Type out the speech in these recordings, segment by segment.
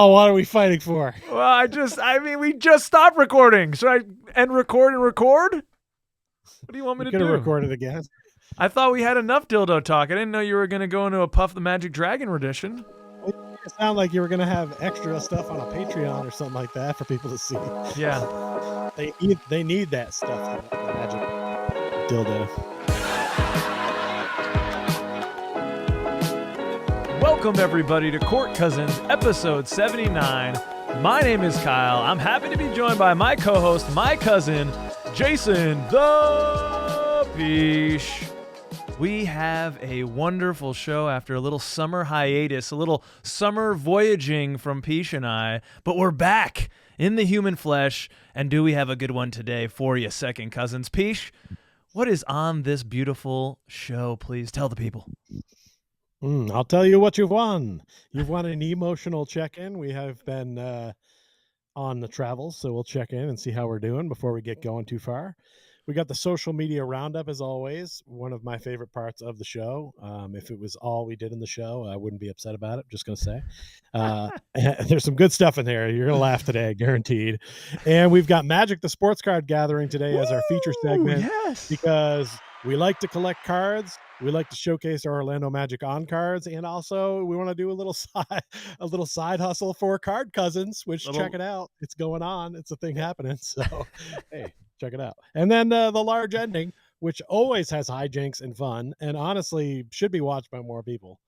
Oh, what are we fighting for? Well, we just stopped recording. Should I end record and record? What do you want me to Could do? have recorded again. I thought we had enough dildo talk. I didn't know you were going to go into a Puff the Magic Dragon rendition. It sounded like you were going to have extra stuff on a Patreon or something like that for people to see. Yeah. They need that stuff. The magic dildo. Welcome, everybody, to Court Cousins, episode 79. My name is Kyle. I'm happy to be joined by my co-host, my cousin, Jason the Peach. We have a wonderful show after a little summer hiatus, a little summer voyaging from Peach and I, but we're back in the human flesh, and do we have a good one today for you, second cousins? Peach, what is on this beautiful show? Please tell the people. I'll tell you what you've won. You've won an emotional check-in. We have been on the travels, so we'll check in and see how we're doing before we get going too far. We got the social media roundup, as always, one of my favorite parts of the show. If it was all we did in the show, I wouldn't be upset about it, just going to say. There's some good stuff in there. You're going to laugh today, guaranteed. And we've got Magic the Sports Card Gathering today as our feature segment. Yes. Because we like to collect cards. We like to showcase our Orlando Magic on cards, and also we want to do a little side hustle for Card Cousins, which check it out. It's going on. It's a thing happening. So, hey, check it out. And then the large ending, which always has hijinks and fun, and honestly should be watched by more people.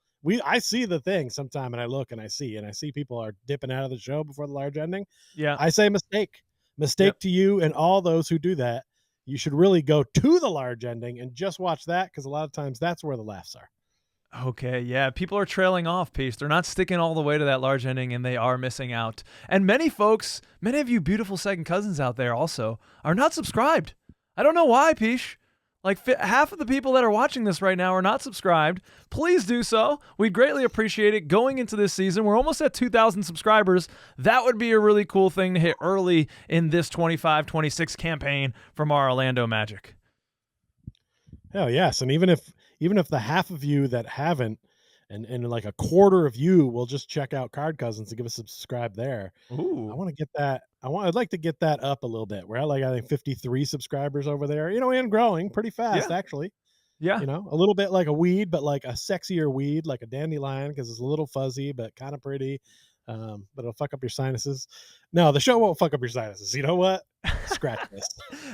I see the thing sometime, and I look and I see people are dipping out of the show before the large ending. Yeah, I say mistake to you and all those who do that. You should really go to the large ending and just watch that, because a lot of times that's where the laughs are. Okay, yeah. People are trailing off, Peace. They're not sticking all the way to that large ending, and they are missing out. And many of you beautiful second cousins out there also are not subscribed. I don't know why, Peace. Like half of the people that are watching this right now are not subscribed. Please do so. We'd greatly appreciate it. Going into this season, we're almost at 2,000 subscribers. That would be a really cool thing to hit early in this 25-26 campaign from our Orlando Magic. Hell yes. And even if the half of you that haven't, and like a quarter of you will just check out Card Cousins and give us a subscribe there. Ooh. I want to get that. I'd like to get that up a little bit. We're at like, I think 53 subscribers over there, and growing pretty fast, actually. Yeah. A little bit like a weed, but like a sexier weed, like a dandelion, because it's a little fuzzy, but kind of pretty. But it'll fuck up your sinuses. No, the show won't fuck up your sinuses. You know what? Scratch this.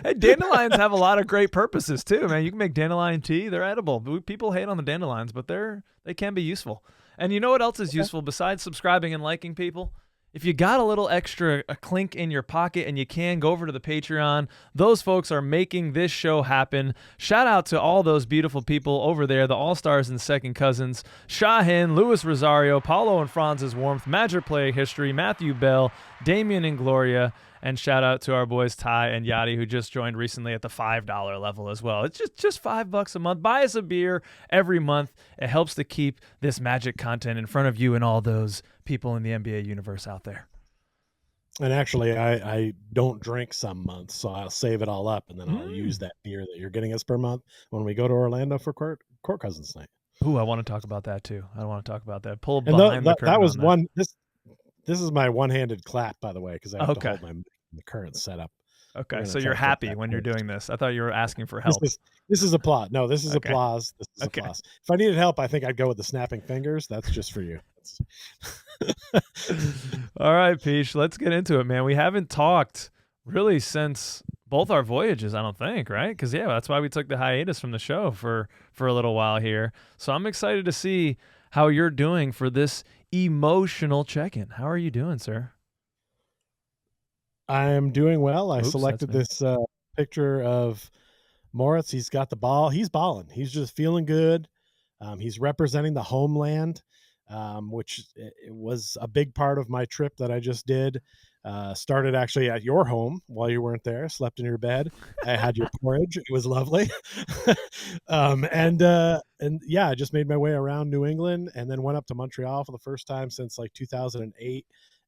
Hey, dandelions have a lot of great purposes too, man. You can make dandelion tea. They're edible. People hate on the dandelions, but they can be useful. And you know what else is useful besides subscribing and liking people? If you got a little extra a clink in your pocket and you can, go over to the Patreon. Those folks are making this show happen. Shout out to all those beautiful people over there, the All-Stars and Second Cousins, Shahin, Luis Rosario, Paulo and Franz's Warmth, Magic Play History, Matthew Bell, Damian and Gloria, and shout out to our boys Ty and Yadi, who just joined recently at the $5 level as well. It's just $5 a month. Buy us a beer every month. It helps to keep this Magic content in front of you and all those people in the NBA universe out there. And actually, I don't drink some months, so I'll save it all up, and then I'll use that beer that you're getting us per month when we go to Orlando for Court Cousins night. Ooh, I want to talk about that too. Pull behind the curtain. That was one. This is my one-handed clap, by the way, because I have to hold the current setup. Okay, so you're happy when you're doing this. I thought you were asking for help. This is applause. No, this is applause. This is applause. If I needed help, I think I'd go with the snapping fingers. That's just for you. All right, Peach, let's get into it, man. We haven't talked really since both our voyages, I don't think, right? Because, that's why we took the hiatus from the show for a little while here. So I'm excited to see how you're doing for this emotional check-in. How are you doing, sir? I'm doing well. I selected this picture of Moritz. He's got the ball. He's balling. He's just feeling good. He's representing the homeland, which it was a big part of my trip that I just did. Started actually at your home while you weren't there. Slept in your bed. I had your porridge. It was lovely. I just made my way around New England and then went up to Montreal for the first time since like 2008.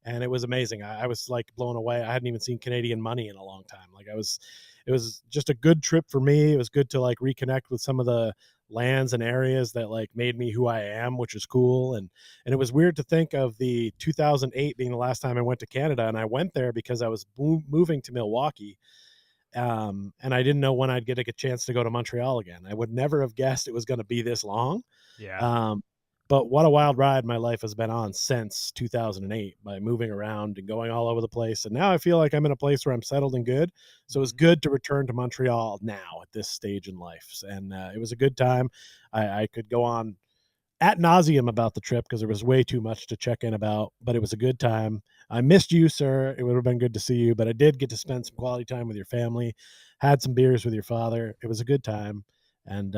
and it was amazing. I was like blown away. I hadn't even seen Canadian money in a long time. It was just a good trip for me. It was good to like reconnect with some of the lands and areas that like made me who I am, which is cool. And it was weird to think of the 2008 being the last time I went to Canada, and I went there because I was moving to Milwaukee, and I didn't know when I'd get a chance to go to Montreal again. I would never have guessed it was going to be this long. Yeah. Um, but what a wild ride my life has been on since 2008 by moving around and going all over the place. And now I feel like I'm in a place where I'm settled and good. So it's Mhm. good to return to Montreal now at this stage in life. And it was a good time. I could go on at nauseum about the trip because there was way too much to check in about, but it was a good time. I missed you, sir. It would have been good to see you, but I did get to spend some quality time with your family, had some beers with your father. It was a good time. And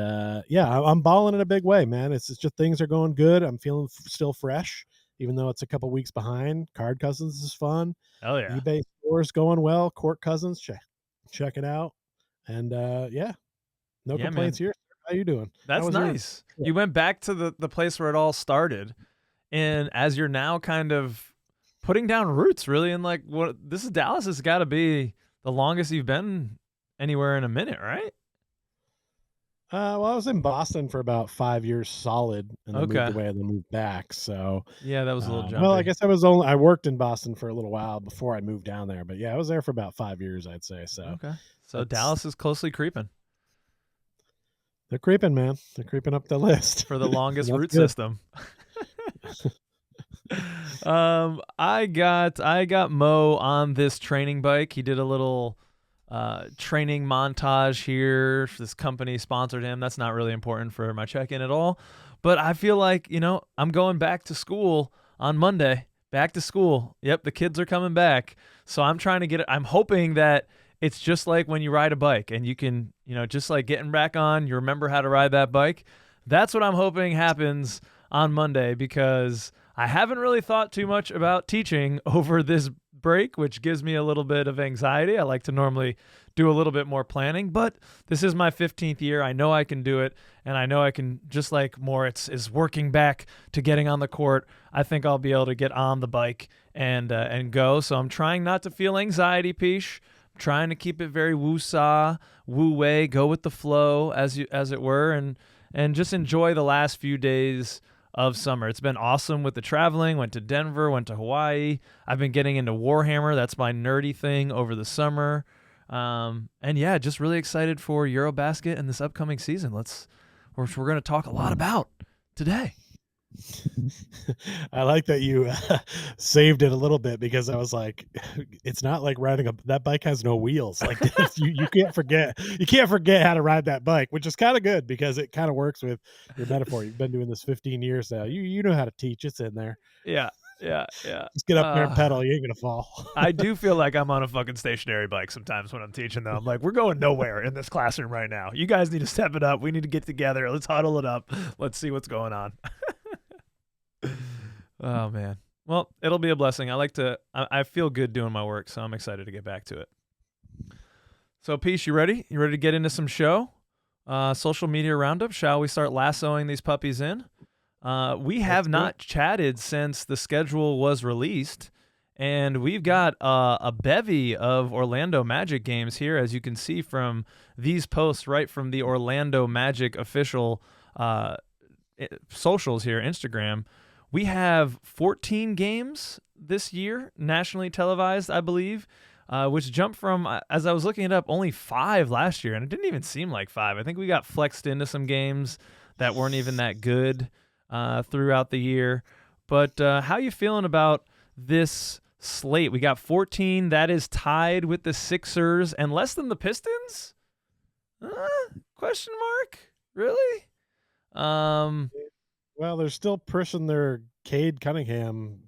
yeah, I'm balling in a big way, man. It's just things are going good. I'm feeling still fresh, even though it's a couple weeks behind. Card Cousins is fun. Hell yeah. eBay store's going well. Court Cousins, check it out. And yeah, no Yeah, complaints man. here. How you doing? How That's was your nice. trip? You went back to the place where it all started, and as you're now kind of putting down roots, really, and like what this is Dallas has got to be the longest you've been anywhere in a minute, right? Well, I was in Boston for about 5 years solid, and then moved Okay. away, and then moved back. So, Yeah, that was a little well, I jumpy. guess I worked in Boston for a little while before I moved down there, but yeah, I was there for about 5 years, I'd say. So Okay. So that's Dallas is closely creeping they're creeping, man. They're creeping up the list, for the and longest that's root good. system. I got Mo on this training bike. He did a little training montage here. This company sponsored him. That's not really important for my check-in at all. But I feel like, I'm going back to school on Monday. Back to school. Yep, the kids are coming back. So I'm trying to get it. I'm hoping that it's just like when you ride a bike and you can, just like getting back on, you remember how to ride that bike. That's what I'm hoping happens on Monday because I haven't really thought too much about teaching over this break, which gives me a little bit of anxiety. I like to normally do a little bit more planning, but this is my 15th year. I know I can do it, and I know I can, just like Moritz is working back to getting on the court. I think I'll be able to get on the bike and go. So I'm trying not to feel anxiety, Peach. I'm trying to keep it very woo-saw, woo-way, go with the flow as it were, and just enjoy the last few days of summer. It's been awesome with the traveling. Went to Denver, went to Hawaii. I've been getting into Warhammer. That's my nerdy thing over the summer. And yeah, just really excited for Eurobasket and this upcoming season. Which we're going to talk a lot about today. I like that you saved it a little bit because I was like, it's not like riding that bike has no wheels. Like you can't forget how to ride that bike, which is kind of good because it kind of works with your metaphor. You've been doing this 15 years now. You know how to teach. It's in there. Yeah, yeah, yeah. Just get up there and pedal. You ain't gonna fall. I do feel like I'm on a fucking stationary bike sometimes when I'm teaching them. I'm like, we're going nowhere in this classroom right now. You guys need to step it up. We need to get together. Let's huddle it up. Let's see what's going on. Oh man. Well, it'll be a blessing. I feel good doing my work, so I'm excited to get back to it. So, Peace, you ready? You ready to get into some show? Social media roundup. Shall we start lassoing these puppies in? We have Let's do it. not chatted since the schedule was released, and we've got a bevy of Orlando Magic games here, as you can see from these posts right from the Orlando Magic official socials here, Instagram. We have 14 games this year, nationally televised, I believe, which jumped from, as I was looking it up, only 5 last year, and it didn't even seem like 5. I think we got flexed into some games that weren't even that good throughout the year. But how you feeling about this slate? We got 14. That is tied with the Sixers and less than the Pistons? Question mark? Really? Well, they're still pushing their Cade Cunningham.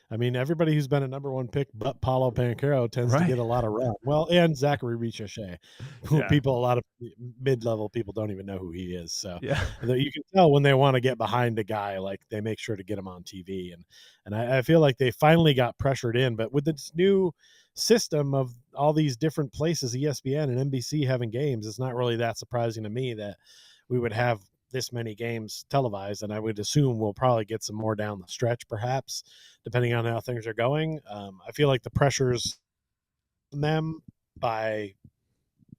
I mean, everybody who's been a number one pick but Paolo Banchero tends to Right. get a lot of run. Well, and Zachary Ricochet, who Yeah. a lot of mid-level people don't even know who he is. So Yeah. you can tell when they want to get behind a guy, like they make sure to get him on TV. And I feel like they finally got pressured in. But with this new system of all these different places, ESPN and NBC having games, it's not really that surprising to me that we would have this many games televised, and I would assume we'll probably get some more down the stretch, perhaps, depending on how things are going. I feel like the pressures on them by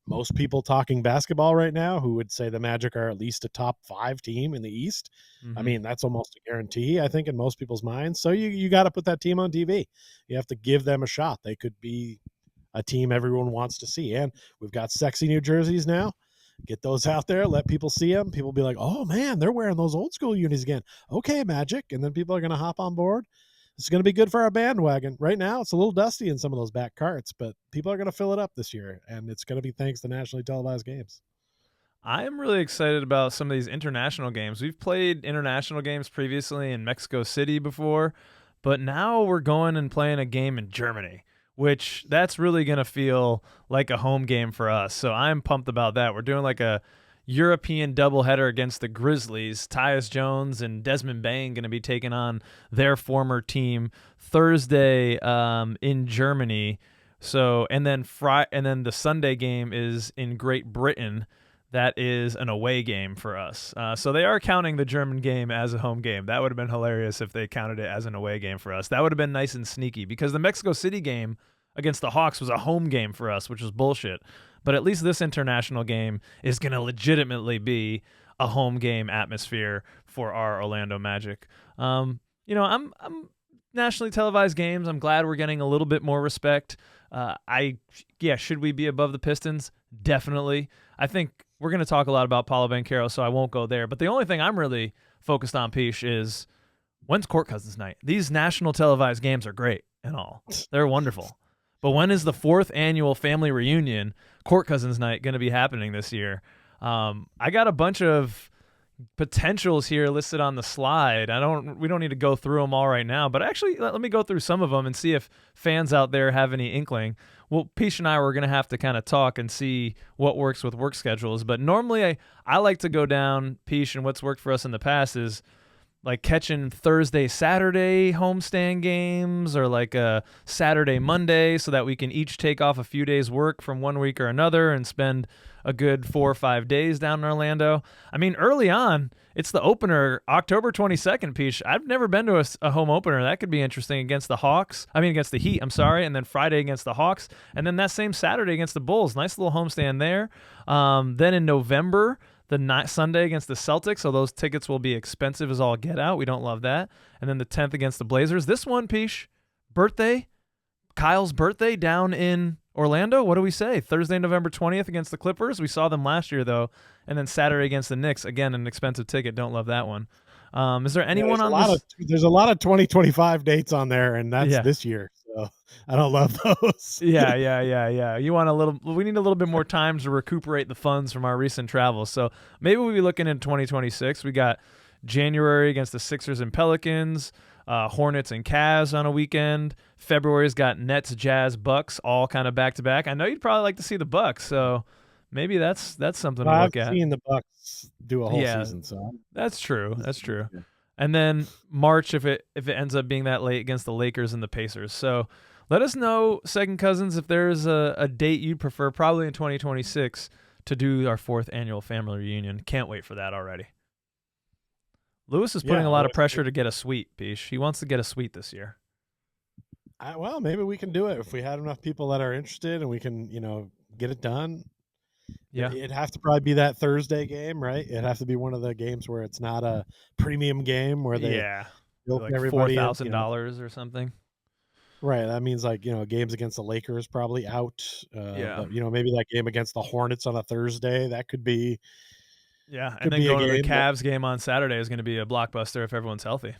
most people talking basketball right now who would say the Magic are at least a top 5 team in the East. I Mm-hmm. mean, that's almost a guarantee, I think, in most people's minds. So you got to put that team on TV. You have to give them a shot. They could be a team everyone wants to see. And we've got sexy new jerseys now. Get those out there, let people see them. People be like, oh man, they're wearing those old school unis again. Okay, Magic. And then people are going to hop on board. This is going to be good for our bandwagon. Right now, it's a little dusty in some of those back carts, but people are going to fill it up this year. And it's going to be thanks to nationally televised games. I am really excited about some of these international games. We've played international games previously in Mexico City before, but now we're going and playing a game in Germany, which that's really going to feel like a home game for us. So I'm pumped about that. We're doing like a European doubleheader against the Grizzlies. Tyus Jones and Desmond Bane going to be taking on their former team Thursday in Germany. So and then the Sunday game is in Great Britain. That is an away game for us. So they are counting the German game as a home game. That would have been hilarious if they counted it as an away game for us. That would have been nice and sneaky because the Mexico City game against the Hawks was a home game for us, which was bullshit. But at least this international game is going to legitimately be a home game atmosphere for our Orlando Magic. I'm nationally televised games. I'm glad we're getting a little bit more respect. Should we be above the Pistons? Definitely. I think we're going to talk a lot about Paolo Banchero, so I won't go there. But the only thing I'm really focused on, Peach, is when's Court Cousins night? These national televised games are great and all. They're wonderful. But when is the 4th annual family reunion, Court Cousins night, going to be happening this year? I got a bunch of potentials here listed on the slide. We don't need to go through them all right now, but actually let me go through some of them and see if fans out there have any inkling. Well, Peach and I were going to have to kind of talk and see what works with work schedules, but normally I like to go down, Peach, and what's worked for us in the past is like catching Thursday, Saturday homestand games or like a Saturday, Monday so that we can each take off a few days work from one week or another and spend a good 4 or 5 days down in Orlando. I mean, early on, it's the opener, October 22nd, Peach. I've never been to a home opener. That could be interesting against the Heat, and then Friday against the Hawks, and then that same Saturday against the Bulls. Nice little homestand there. Then in November, Sunday against the Celtics, so those tickets will be expensive as all get out. We don't love that. And then the 10th against the Blazers. This one, Peach, Kyle's birthday down in Orlando. What do we say? Thursday, November 20th against the Clippers. We saw them last year, though. And then Saturday against the Knicks. Again, an expensive ticket. Don't love that one. Is there anyone on this? There's a lot of 2025 dates on there, and that's this year. So I don't love those. Yeah. We need a little bit more time to recuperate the funds from our recent travels. So maybe we'll be looking in 2026. We got January against the Sixers and Pelicans, Hornets and Cavs on a weekend. February's got Nets, Jazz, Bucks, all kind of back to back. I know you'd probably like to see the Bucks, so maybe that's something to look at. I've seen the Bucks do a whole season, so that's true. Yeah. And then March, if it ends up being that late, against the Lakers and the Pacers. So let us know, Second Cousins, if there's a date you'd prefer, probably in 2026, to do our 4th annual family reunion. Can't wait for that already. Lewis is putting a lot of pressure to get a suite, Peach. He wants to get a suite this year. Well, maybe we can do it if we had enough people that are interested and we can, get it done. Yeah. It'd have to probably be that Thursday game, right? It'd have to be one of the games where it's not a premium game where they like $4,000 or something. Right. That means games against the Lakers probably out. But, maybe that game against the Hornets on a Thursday, that could be. Yeah, and then going to the Cavs game on Saturday is going to be a blockbuster if everyone's healthy.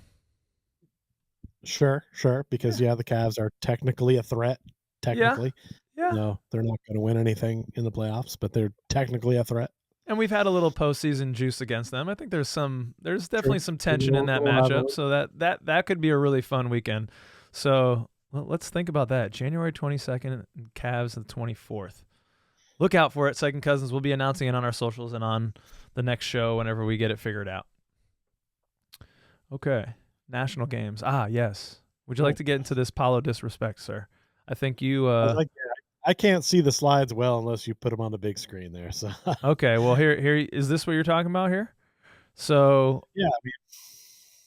Sure, because the Cavs are technically a threat. Technically. Yeah. No, they're not going to win anything in the playoffs, but they're technically a threat. And we've had a little postseason juice against them. I think there's definitely some tension in that matchup, so that could be a really fun weekend. So let's think about that. January 22nd, Cavs the 24th. Look out for it, Second Cousins. We'll be announcing it on our socials and on the next show whenever we get it figured out. Okay. National games. Yes. Would you like to get into this Paolo disrespect, sir? I think you I can't see the slides well unless you put them on the big screen there. So okay, well here is this what you're talking about here? So Yeah, I mean,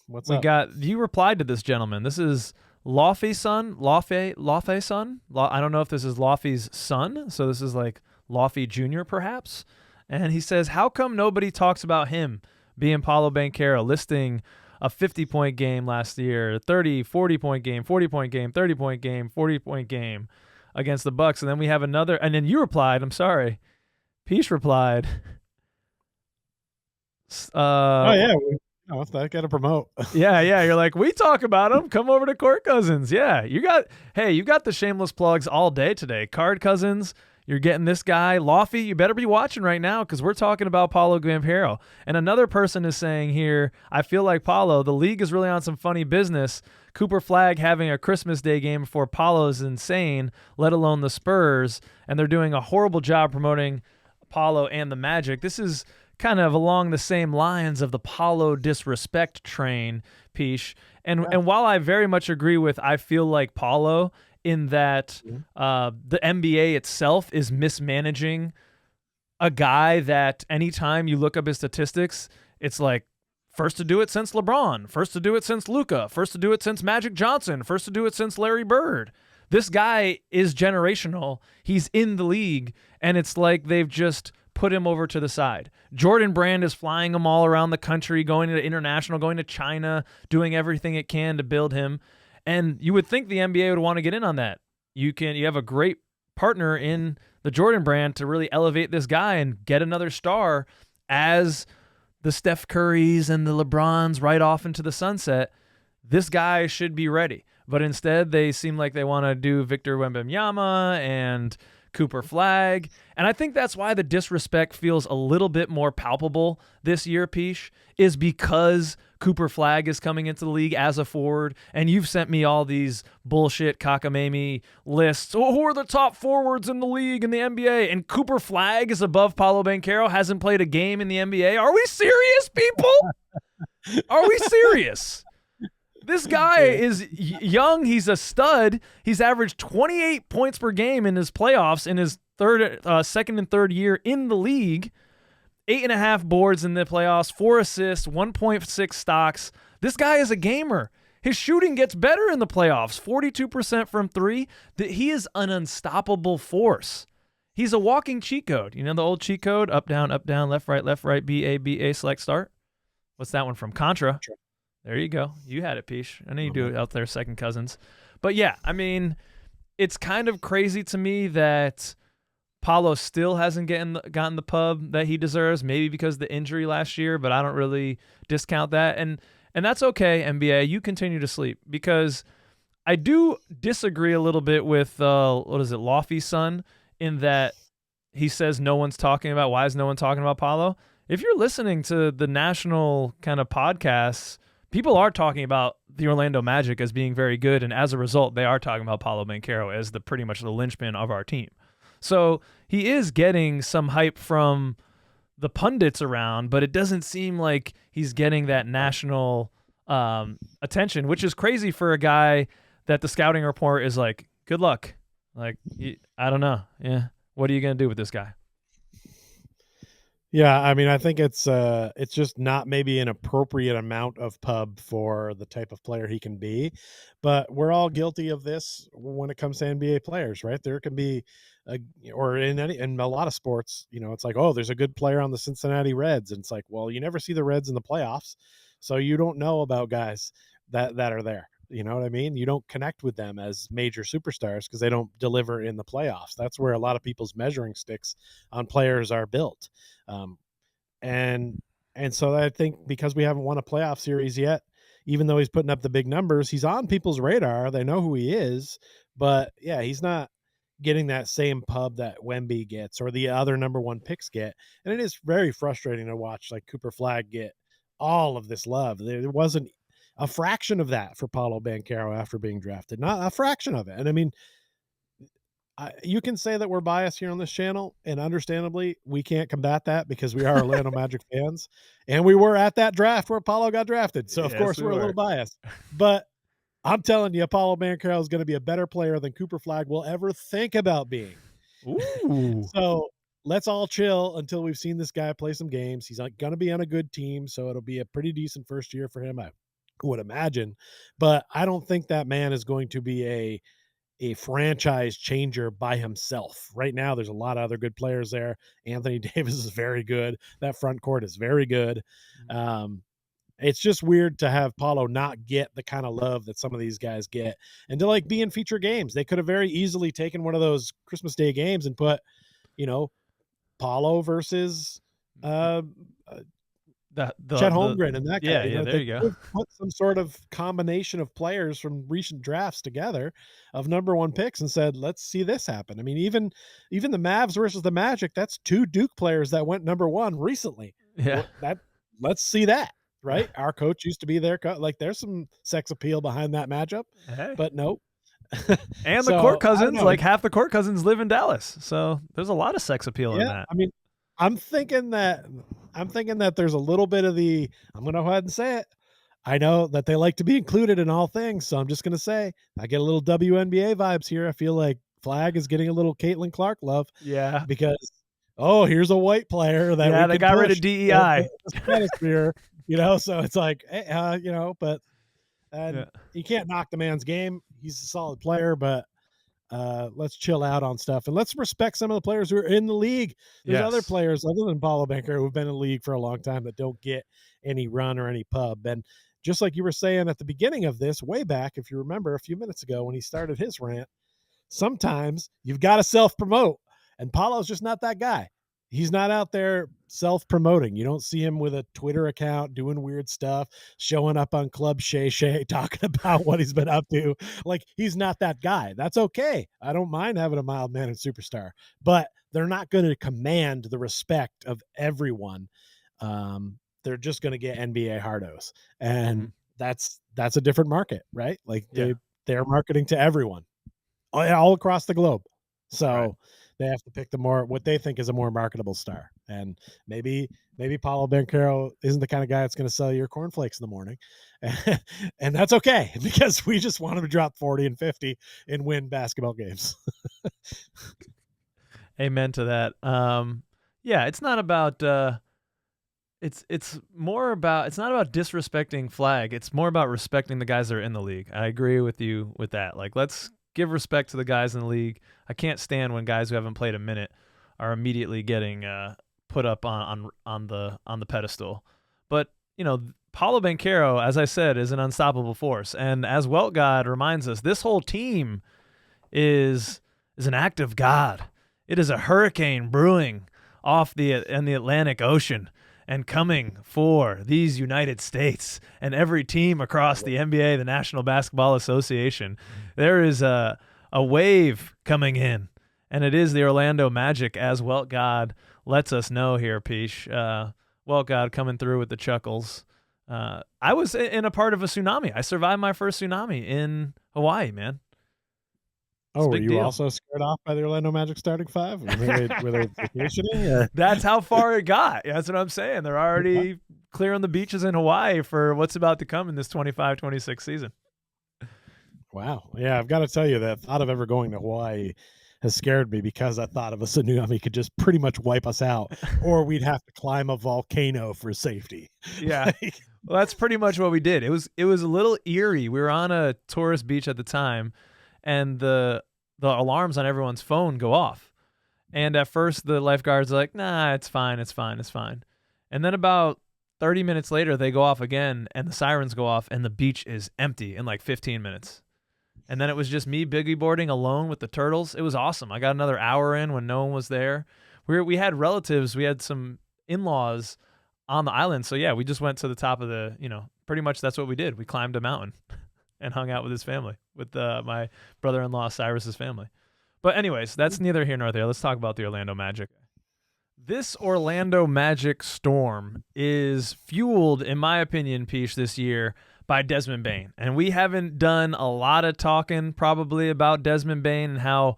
what's we up? got you replied to this gentleman. This is Lawfey's son, Lawfey's son. I don't know if this is Lawfey's son, so this is like Lawfey Jr. perhaps. And he says, "How come nobody talks about him being Paolo Banchero, listing a 50-point game last year, 30, 40-point game, 40-point game, 30-point game, 40-point game against the Bucks?" And then we have another, and then you replied, I'm sorry, Peace replied, Oh yeah, what's that? Got to promote. yeah. You're like, we talk about him. Come over to Court Cousins. Yeah, you got the shameless plugs all day today. Card Cousins, you're getting this guy. Lofty, you better be watching right now because we're talking about Paolo Banchero. And another person is saying here, I feel like Paolo, the league is really on some funny business. Cooper Flag having a Christmas Day game before Paolo is insane, let alone the Spurs. And they're doing a horrible job promoting Paolo and the Magic. This is kind of along the same lines of the Paulo disrespect train, Peach. And while I very much agree with, I feel like Paulo in that the NBA itself is mismanaging a guy that anytime you look up his statistics, it's like first to do it since LeBron, first to do it since Luka, first to do it since Magic Johnson, first to do it since Larry Bird. This guy is generational. He's in the league, and it's like they've just put him over to the side. Jordan Brand is flying him all around the country, going to international, going to China, doing everything it can to build him. And you would think the NBA would want to get in on that. You have a great partner in the Jordan Brand to really elevate this guy and get another star as the Steph Currys and the LeBrons ride off into the sunset. This guy should be ready. But instead, they seem like they want to do Victor Wembanyama and Cooper Flag. And I think that's why the disrespect feels a little bit more palpable this year, Peach, is because Cooper Flag is coming into the league as a forward, and you've sent me all these bullshit cockamamie lists. Oh, who are the top forwards in the league in the NBA? And Cooper Flag is above Paolo Banchero, hasn't played a game in the NBA. Are we serious, people? Are we serious? This guy is young. He's a stud. He's averaged 28 points per game in his playoffs in his second and third year in the league. 8.5 boards in the playoffs, 4 assists, 1.6 stocks. This guy is a gamer. His shooting gets better in the playoffs, 42% from three. He is an unstoppable force. He's a walking cheat code. You know the old cheat code? Up, down, left, right, B, A, select, start? What's that one from? Contra. There you go. You had it, Peach. I know you do it out there, second cousins. But yeah, I mean, it's kind of crazy to me that Paulo still hasn't gotten the pub that he deserves, maybe because of the injury last year, but I don't really discount that. And that's okay, NBA. You continue to sleep, because I do disagree a little bit with, Lofty's son, in that he says no one's talking about, why is no one talking about Paulo? If you're listening to the national kind of podcasts, people are talking about the Orlando Magic as being very good, and as a result, they are talking about Paolo Banchero as pretty much the linchpin of our team. So he is getting some hype from the pundits around, but it doesn't seem like he's getting that national attention, which is crazy for a guy that the scouting report is like, good luck. Like, I don't know. Yeah. What are you going to do with this guy? Yeah, I mean, I think it's just not maybe an appropriate amount of pub for the type of player he can be, but we're all guilty of this when it comes to NBA players, right? There can be, or in a lot of sports, it's like, oh, there's a good player on the Cincinnati Reds, and it's like, well, you never see the Reds in the playoffs, so you don't know about guys that are there. You know what I mean? You don't connect with them as major superstars because they don't deliver in the playoffs. That's where a lot of people's measuring sticks on players are built. And so I think because we haven't won a playoff series yet, even though he's putting up the big numbers, he's on people's radar. They know who he is, but yeah, he's not getting that same pub that Wemby gets or the other number one picks get. And it is very frustrating to watch like Cooper Flag get all of this love. There wasn't a fraction of that for Paolo Banchero after being drafted, not a fraction of it. And I mean, you can say that we're biased here on this channel, and understandably, we can't combat that because we are Orlando Magic fans, and we were at that draft where Paulo got drafted. So, of course, we're a little biased. But I'm telling you, Paolo Banchero is going to be a better player than Cooper Flag will ever think about being. Ooh. So let's all chill until we've seen this guy play some games. He's going to be on a good team, so it'll be a pretty decent first year for him, I would imagine. But I don't think that man is going to be a franchise changer by himself. Right now, there's a lot of other good players there. Anthony Davis is very good. That front court is very good. It's just weird to have Paolo not get the kind of love that some of these guys get, and to like be in feature games. They could have very easily taken one of those Christmas Day games and put, Paolo versus Chet Holmgren and that guy. Yeah, there you go. Put some sort of combination of players from recent drafts together of number one picks and said, let's see this happen. I mean, even the Mavs versus the Magic, that's 2 Duke players that went number one recently. Yeah. Let's see that. Right? Our coach used to be there. Like, there's some sex appeal behind that matchup, but nope. And the court cousins, like half the court cousins live in Dallas. So there's a lot of sex appeal in that. I mean, I'm thinking that there's a little bit of I'm going to go ahead and say it. I know that they like to be included in all things. So I'm just going to say, I get a little WNBA vibes here. I feel like Flag is getting a little Caitlin Clark love. Yeah. Because, here's a white player that they got rid of DEI. So it's like, but you can't knock the man's game. He's a solid player, but let's chill out on stuff and let's respect some of the players who are in the league. There's other players other than Paolo Banchero who've been in the league for a long time that don't get any run or any pub. And just like you were saying at the beginning of this, way back, if you remember a few minutes ago when he started his rant, sometimes you've got to self-promote, and Paolo's just not that guy. He's not out there self-promoting. You don't see him with a Twitter account doing weird stuff, showing up on Club Shay Shay, talking about what he's been up to. Like, he's not that guy. That's okay. I don't mind having a mild-mannered superstar, but they're not going to command the respect of everyone. They're just going to get NBA hardos, and that's a different market, right? Like, they're marketing to everyone all across the globe. So they have to pick what they think is a more marketable star. And maybe Paolo Banchero isn't the kind of guy that's going to sell your cornflakes in the morning. And that's okay, because we just want him to drop 40 and 50 and win basketball games. Amen to that. It's not about it's more about, it's not about disrespecting Flag. It's more about respecting the guys that are in the league. I agree with you with that. Like, let's give respect to the guys in the league. I can't stand when guys who haven't played a minute are immediately getting put up on the pedestal. But Paolo Banchero, as I said, is an unstoppable force, and as Welt God reminds us, this whole team is an act of God. It is a hurricane brewing in the Atlantic Ocean and coming for these United States and every team across the NBA, the National Basketball Association. There is a wave coming in, and it is the Orlando Magic, as Welt God lets us know here, Peach. Welt God coming through with the chuckles. I was in a part of a tsunami. I survived my first tsunami in Hawaii, man. Were you also scared off by the Orlando Magic starting five? Were they vacationing? That's how far it got. That's what I'm saying. They're already clearing the beaches in Hawaii for what's about to come in this 25-26 season. Wow. Yeah, I've got to tell you, that thought of ever going to Hawaii has scared me, because I thought of a tsunami could just pretty much wipe us out, or we'd have to climb a volcano for safety. Yeah. Well, that's pretty much what we did. It was a little eerie. We were on a tourist beach at the time, and the alarms on everyone's phone go off. And at first the lifeguards are like, nah, it's fine. And then about 30 minutes later, they go off again, and the sirens go off, and the beach is empty in like 15 minutes. And then it was just me boogie boarding alone with the turtles. It was awesome. I got another hour in when no one was there. We had relatives. We had some in-laws on the island. So yeah, we just went to the top of pretty much that's what we did. We climbed a mountain and hung out with his family, with my brother-in-law Cyrus's family. But anyways, that's neither here nor there. Let's talk about the Orlando Magic. This Orlando Magic storm is fueled, in my opinion, Peach, this year by Desmond Bane. And we haven't done a lot of talking probably about Desmond Bane and how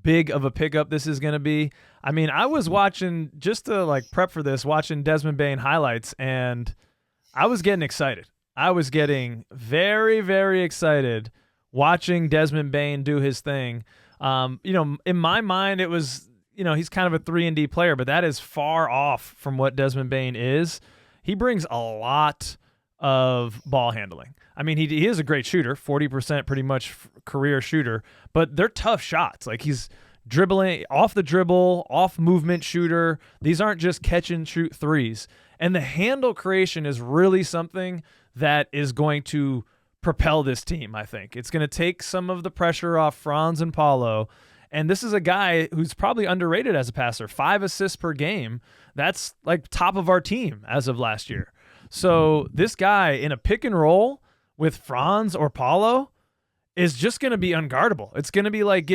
big of a pickup this is going to be. I mean, I was watching, just to prep for this, watching Desmond Bane highlights, and I was getting excited. I was getting very, very excited watching Desmond Bane do his thing. In my mind, it was, he's kind of a 3-and-D player, but that is far off from what Desmond Bane is. He brings a lot of ball handling. I mean, he is a great shooter, 40% pretty much career shooter, but they're tough shots. Like, he's dribbling off the dribble, off movement shooter. These aren't just catch and shoot threes. And the handle creation is really something that is going to propel this team, I think. It's going to take some of the pressure off Franz and Paolo. And this is a guy who's probably underrated as a passer. 5 assists per game. That's like top of our team as of last year. So this guy in a pick and roll with Franz or Paolo is just going to be unguardable. It's going to be like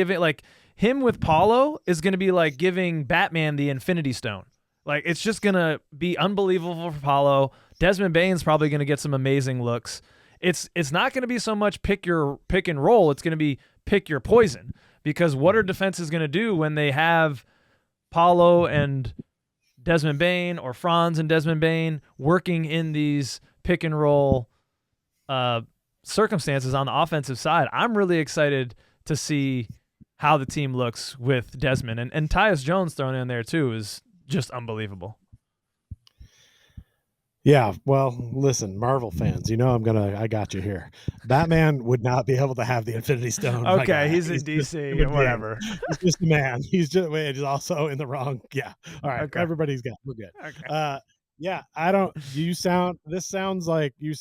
him with Paolo is going to be like giving Batman the Infinity Stone. Like, it's just going to be unbelievable for Paolo. Desmond Bane's probably going to get some amazing looks. It's not going to be so much pick and roll. It's going to be pick your poison, because what are defenses going to do when they have Paolo and Desmond Bane or Franz and Desmond Bane working in these pick and roll circumstances on the offensive side? I'm really excited to see how the team looks with Desmond, and Tyus Jones thrown in there too is just unbelievable. Yeah, well, listen, Marvel fans, I got you here. Batman would not be able to have the Infinity Stone. Okay, he's in DC, whatever. He's just a man. He's also in the wrong. Yeah. All right, Okay. Everybody's got. We're good. Okay. Yeah, I don't. Sounds like you're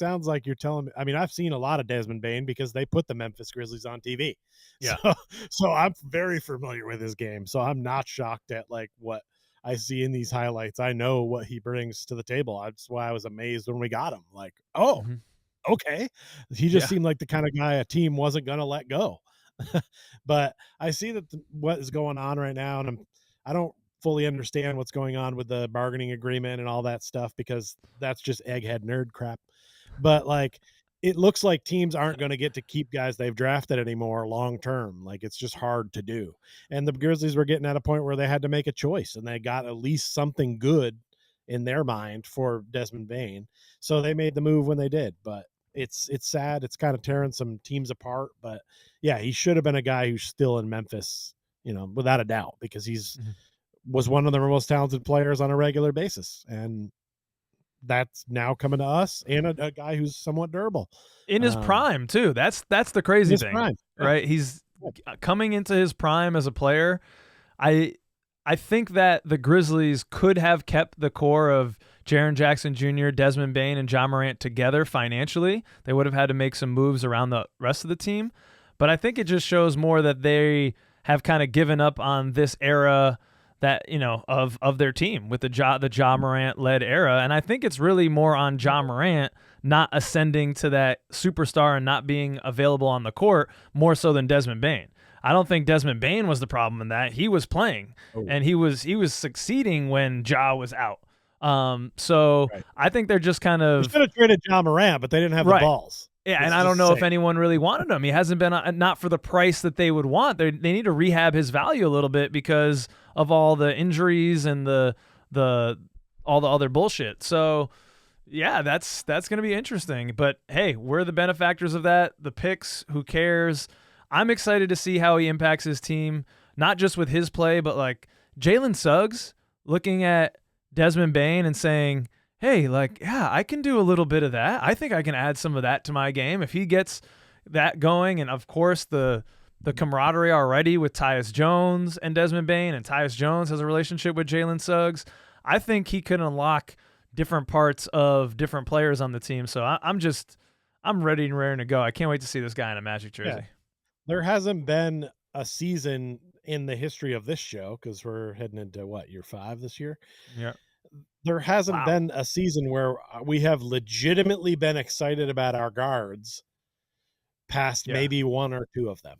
telling me. I mean, I've seen a lot of Desmond Bane because they put the Memphis Grizzlies on TV. Yeah. So I'm very familiar with his game. So I'm not shocked at like what I see in these highlights. I know what he brings to the table. That's why I was amazed when we got him. Like, oh, okay. He just seemed like the kind of guy a team wasn't going to let go. But I see that what is going on right now, and I don't fully understand what's going on with the bargaining agreement and all that stuff, because that's just egghead nerd crap. But like, it looks like teams aren't going to get to keep guys they've drafted anymore long term. Like, it's just hard to do. And the Grizzlies were getting at a point where they had to make a choice, and they got at least something good in their mind for Desmond Bane. So they made the move when they did. But it's sad. It's kind of tearing some teams apart. But yeah, he should have been a guy who's still in Memphis, without a doubt, because he's was one of the most talented players on a regular basis. And that's now coming to us, and a guy who's somewhat durable in his prime too. That's the crazy thing, right? He's coming into his prime as a player. I think that the Grizzlies could have kept the core of Jaren Jackson Jr., Desmond Bane, and Ja Morant together financially. They would have had to make some moves around the rest of the team, but I think it just shows more that they have kind of given up on this era that, of their team with the Ja Morant led era. And I think it's really more on Ja Morant not ascending to that superstar and not being available on the court more so than Desmond Bane. I don't think Desmond Bane was the problem in that. He was playing and he was succeeding when Ja was out. So right. I think they're just kind of. They should have traded Ja Morant, but they didn't have the balls. Yeah, and I don't know if anyone really wanted him. He hasn't been not for the price that they would want. They need to rehab his value a little bit because of all the injuries and all the other bullshit. So, yeah, that's going to be interesting. But hey, we're the benefactors of that. The picks, who cares? I'm excited to see how he impacts his team, not just with his play, but like Jalen Suggs looking at Desmond Bane and saying, hey, I can do a little bit of that. I think I can add some of that to my game. If he gets that going, and of course the camaraderie already with Tyus Jones and Desmond Bane, and Tyus Jones has a relationship with Jalen Suggs, I think he could unlock different parts of different players on the team. So I'm ready and raring to go. I can't wait to see this guy in a Magic jersey. Yeah. There hasn't been a season in the history of this show, because we're heading into year 5 this year. Yeah. There hasn't been a season where we have legitimately been excited about our guards past maybe 1 or 2 of them.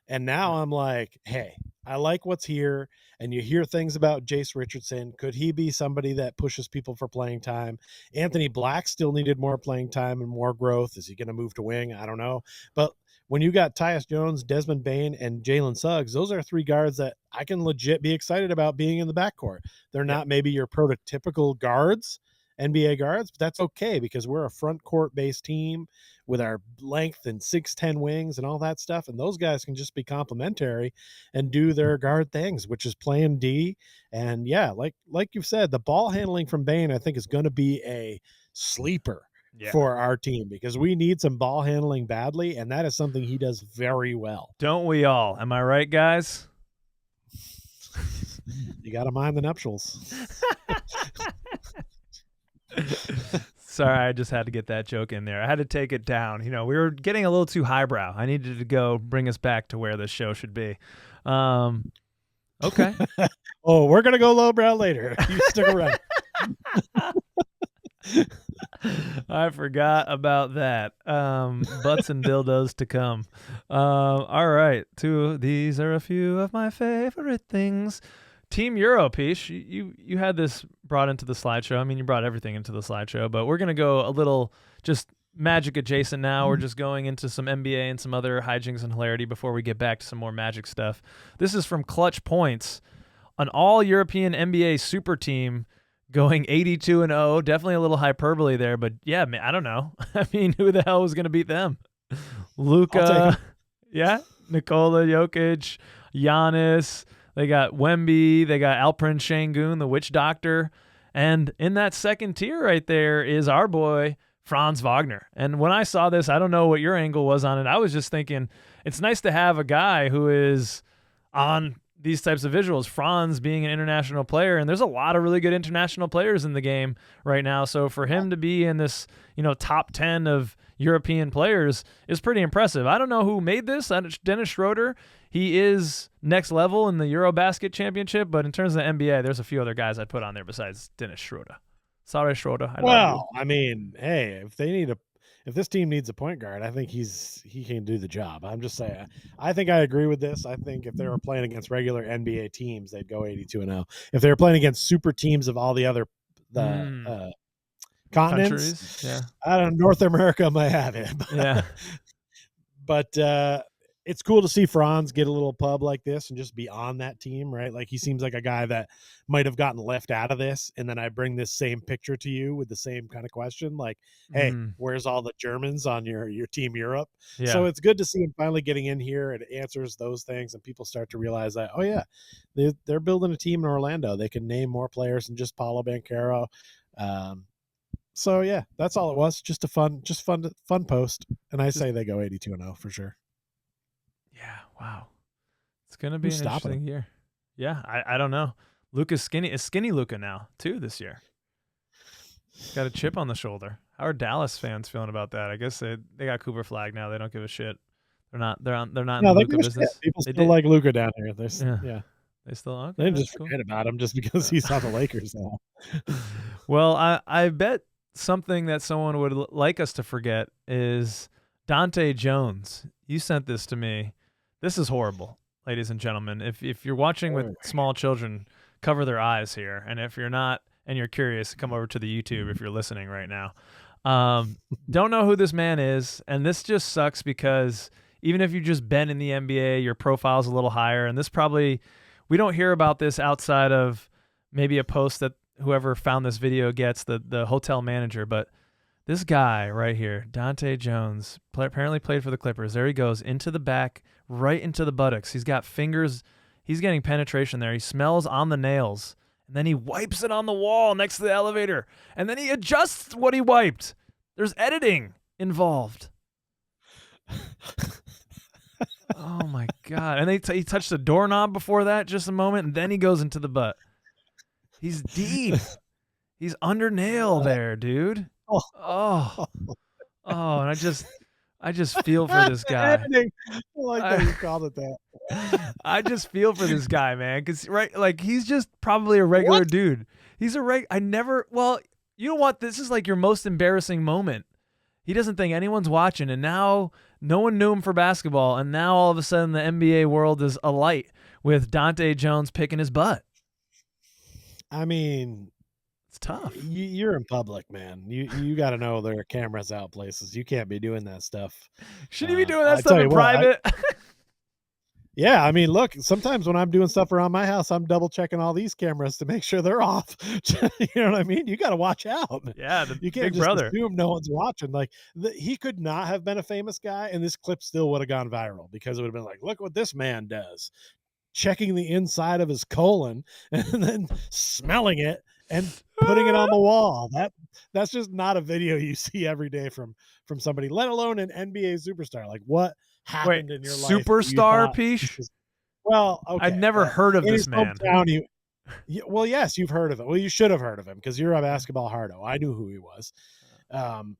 And now I'm like, hey, I like what's here. And you hear things about Jace Richardson. Could he be somebody that pushes people for playing time? Anthony Black still needed more playing time and more growth. Is he going to move to wing? I don't know. But when you got Tyus Jones, Desmond Bane, and Jalen Suggs, those are 3 guards that I can legit be excited about being in the backcourt. They're not maybe your prototypical guards, NBA guards, but that's okay because we're a front court based team with our length and 6'10" wings and all that stuff. And those guys can just be complementary and do their guard things, which is playing D. And yeah, like you've said, the ball handling from Bane, I think, is going to be a sleeper Yeah. for our team because we need some ball handling badly, and that is something he does very well. Don't we all? Am I right, guys? You got to mind the nuptials. Sorry, I just had to get that joke in there. I had to take it down. You know, we were getting a little too highbrow. I needed to go bring us back to where this show should be. Okay. Oh, we're going to go lowbrow later. You stick around. I forgot about that. Butts and dildos to come. All right. These are a few of my favorite things. Team Euro, Peach, you had this brought into the slideshow. I mean, you brought everything into the slideshow, but we're going to go a little just Magic adjacent now. We're just going into some NBA and some other hijinks and hilarity before we get back to some more Magic stuff. This is from Clutch Points, an all-European NBA super team going 82-0. Definitely a little hyperbole there, but yeah, man, I don't know. I mean, who the hell was going to beat them? Luka, yeah, Nikola Jokic, Giannis. They got Wemby. They got Alperen Şengün, the witch doctor. And in that second tier right there is our boy, Franz Wagner. And when I saw this, I don't know what your angle was on it. I was just thinking it's nice to have a guy who is on these types of visuals. Franz being an international player, and there's a lot of really good international players in the game right now. So for him to be in this, top 10 of European players is pretty impressive. I don't know who made this. Dennis Schroeder. He is next level in the Eurobasket championship, but in terms of the NBA, there's a few other guys I'd put on there besides Dennis Schroeder. Sorry, Schroeder. I mean, hey, if this team needs a point guard, I think he can do the job. I'm just saying. I think I agree with this. I think if they were playing against regular NBA teams, they'd go 82-0. If they were playing against super teams of all the other continents, yeah, I don't know, North America might have it. Yeah, but it's cool to see Franz get a little pub like this and just be on that team, right? Like he seems like a guy that might have gotten left out of this. And then I bring this same picture to you with the same kind of question, like, hey, where's all the Germans on your team Europe? Yeah. So it's good to see him finally getting in here. It answers those things, and people start to realize that, oh yeah, they're building a team in Orlando. They can name more players than just Paolo Banchero. So yeah, that's all it was. Just a fun post. And I say they go 82-0 for sure. Yeah, wow. It's going to be an interesting year. Yeah, I don't know. Luka's skinny Luka now, too, this year. Got a chip on the shoulder. How are Dallas fans feeling about that? I guess they got Cooper Flag now. They don't give a shit. They're not in the Luka business. People still like Luka down here. They still okay, they didn't just forget about him just because he's on the Lakers now. Well, I bet something that someone would like us to forget is Dante Jones. You sent this to me. This is horrible, ladies and gentlemen. If you're watching with small children, cover their eyes here. And if you're not and you're curious, come over to the YouTube if you're listening right now. Don't know who this man is, and this just sucks because even if you've just been in the NBA, your profile's a little higher, and we don't hear about this outside of maybe a post that whoever found this video gets, the hotel manager, but this guy right here, Dante Jones, apparently played for the Clippers. There he goes, into the back, right into the buttocks. He's got fingers. He's getting penetration there. He smells on the nails, and then he wipes it on the wall next to the elevator, and then he adjusts what he wiped. There's editing involved. Oh, my God. And he touched the doorknob before that just a moment, and then he goes into the butt. He's deep. He's under nail there, dude. Oh, and I just feel for this guy. I like that you called it that. I just feel for this guy, man, because he's just probably a regular dude. He's well, you know what? This is like your most embarrassing moment. He doesn't think anyone's watching, and now no one knew him for basketball, and now all of a sudden the NBA world is alight with Dante Jones picking his butt. I mean, it's tough. You're in public, man. You got to know there are cameras out places. You can't be doing that stuff. Shouldn't you be doing that stuff in private? Yeah, I mean, look, sometimes when I'm doing stuff around my house, I'm double checking all these cameras to make sure they're off. You know what I mean? You got to watch out. Yeah, the You can't big just brother. assume no one's watching. Like he could not have been a famous guy, and this clip still would have gone viral because it would have been like, look what this man does, checking the inside of his colon and then smelling it and putting it on the wall. That's just not a video you see every day from somebody, let alone an NBA superstar. Like what Wait, happened in your life that you superstar thought Peach? well, I'd okay, never but heard of in this his man. hometown, well, yes, you've heard of him. Well, you should have heard of him because you're a basketball hardo. I knew who he was. Um,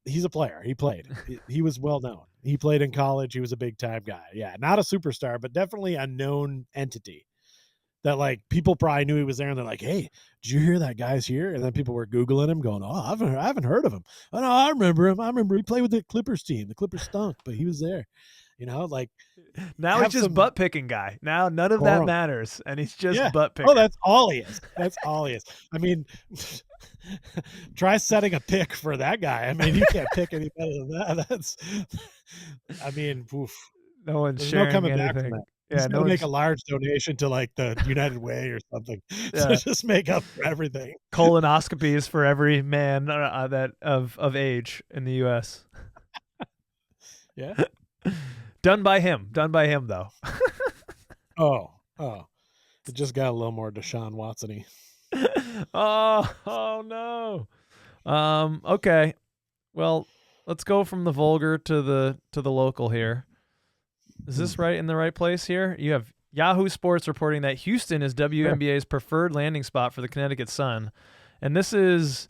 he's a player. He played. He was well known. He played in college. He was a big time guy. Yeah, not a superstar, but definitely a known entity that like people probably knew he was there, and they're like, "Hey, did you hear that guy's here?" And then people were googling him, going, "Oh, I haven't heard of him. Oh no, I remember him. I remember he played with the Clippers team. The Clippers stunk, but he was there." You know, like Now he's have just some butt picking guy. Now none of that quorum. matters, and he's just Yeah. butt Oh, picker. that's all he is. That's all he is. I mean, try setting a pick for that guy. I mean, you can't pick any better than that. That's, I mean, oof. No one's There's no sharing coming back from anything. that. He's Yeah, no got to make one's. a large donation to like the United Way or something to Yeah, just make up for everything. colonoscopies for every man that of age in the U.S. Yeah. Done by him. Done by him, though. Oh, it just got a little more Deshaun Watson-y. Oh no. Okay. Well, let's go from the vulgar to the local here. Is this right in the right place here? You have Yahoo Sports reporting that Houston is WNBA's preferred landing spot for the Connecticut Sun. And this is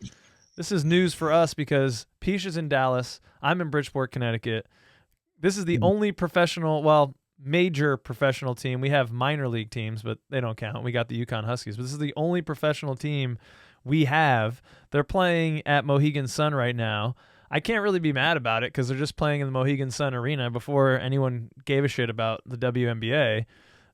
news for us because Peach is in Dallas. I'm in Bridgeport, Connecticut. This is the only major professional team. We have minor league teams, but they don't count. We got the Yukon Huskies. But this is the only professional team we have. They're playing at Mohegan Sun right now. I can't really be mad about it because they're just playing in the Mohegan Sun Arena before anyone gave a shit about the WNBA.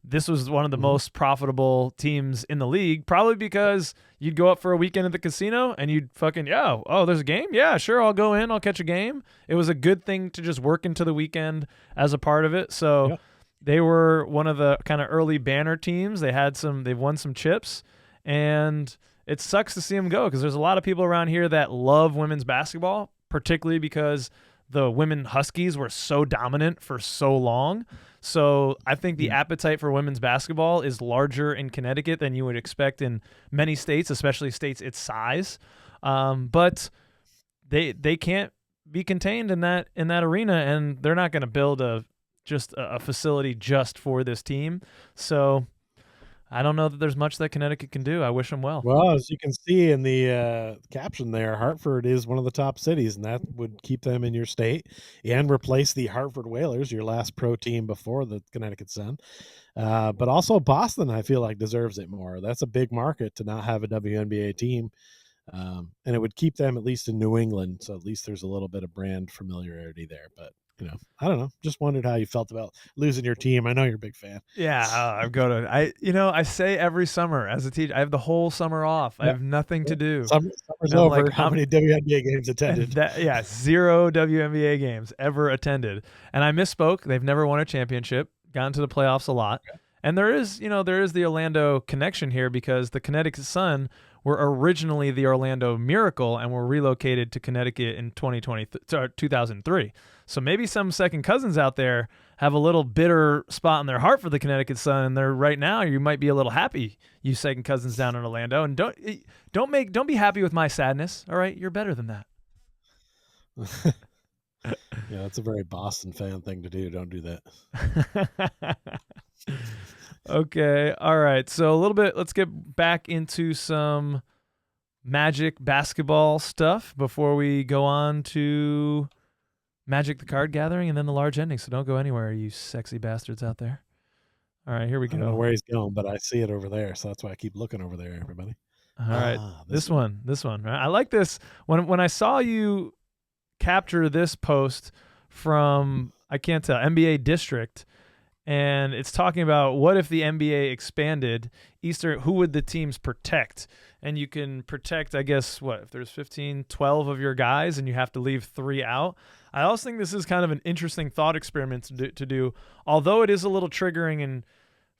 This was one of the most profitable teams in the league, probably because you'd go up for a weekend at the casino and you'd fucking, there's a game? Yeah, sure, I'll go in, I'll catch a game. It was a good thing to just work into the weekend as a part of it. So they were one of the kind of early banner teams. They've won some chips, and it sucks to see them go because there's a lot of people around here that love women's basketball, particularly because the women Huskies were so dominant for so long. So I think the appetite for women's basketball is larger in Connecticut than you would expect in many states, especially states its size. But they can't be contained in that arena, and they're not going to build a facility just for this team. So I don't know that there's much that Connecticut can do. I wish them well. Well, as you can see in the caption there, Hartford is one of the top cities, and that would keep them in your state and replace the Hartford Whalers, your last pro team before the Connecticut Sun. But also Boston, I feel like, deserves it more. That's a big market to not have a WNBA team. And it would keep them at least in New England, so at least there's a little bit of brand familiarity there. But I don't know. Just wondered how you felt about losing your team. I know you're a big fan. Yeah, I say every summer as a teacher, I have the whole summer off. I have nothing to do. Summer's over. Like, how many WNBA games attended? 0 WNBA games ever attended. And I misspoke. They've never won a championship, gotten to the playoffs a lot. Okay. And there is the Orlando connection here because the Connecticut Sun were originally the Orlando Miracle and were relocated to Connecticut in 2003. So maybe some second cousins out there have a little bitter spot in their heart for the Connecticut Sun, and they're right now you might be a little happy, you second cousins down in Orlando, and don't be happy with my sadness. All right, you're better than that. Yeah, that's a very Boston fan thing to do. Don't do that. Okay, all right. So let's get back into some Magic basketball stuff before we go on to Magic the Card Gathering and then the large ending. So don't go anywhere, you sexy bastards out there. All right, here we go. I don't know where he's going, but I see it over there, so that's why I keep looking over there, everybody. All right, this one. Right? I like this. When I saw you capture this post from, I can't tell, NBA District, and it's talking about what if the NBA expanded who would the teams protect? And you can protect, I guess, if there's 12 of your guys and you have to leave 3 out. I also think this is kind of an interesting thought experiment to do, although it is a little triggering and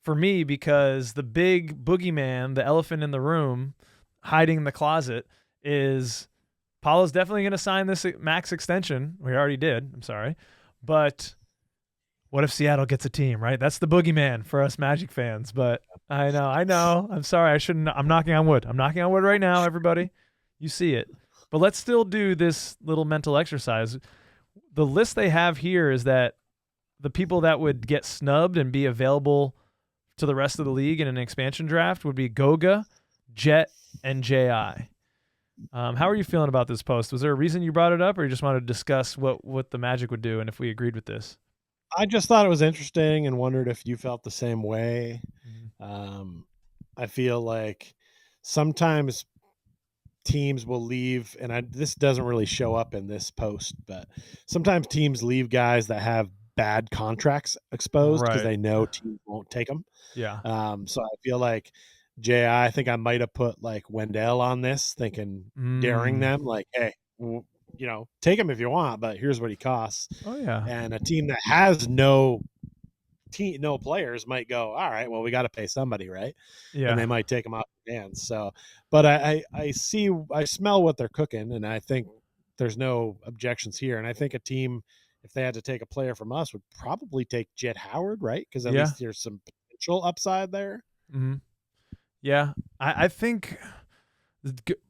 for me because the big boogeyman, the elephant in the room, hiding in the closet, is Paolo's definitely going to sign this max extension. We already did. I'm sorry, but what if Seattle gets a team? Right, that's the boogeyman for us Magic fans. But I know. I'm sorry. I shouldn't. I'm knocking on wood. I'm knocking on wood right now, everybody. You see it. But let's still do this little mental exercise. The list they have here is that the people that would get snubbed and be available to the rest of the league in an expansion draft would be Goga, Jett, and Ji. How are you feeling about this post? Was there a reason you brought it up, or you just wanted to discuss what the Magic would do and if we agreed with this? I just thought it was interesting and wondered if you felt the same way. Mm-hmm. I feel like sometimes teams will leave, and this doesn't really show up in this post, but sometimes teams leave guys that have bad contracts exposed because Right. they know teams won't take them. Yeah. So I feel like I think I might have put like Wendell on this, thinking daring Mm. them like, hey, take him if you want, but here's what he costs. Oh yeah. And a team that has no players might go, all right, well, we got to pay somebody, right? And Yeah. they might take them out of hands. So, but I smell what they're cooking, and I think there's no objections here. And I think a team, if they had to take a player from us, would probably take Jett Howard, right? Because at Yeah. least there's some potential upside there. Mm-hmm. Yeah. I think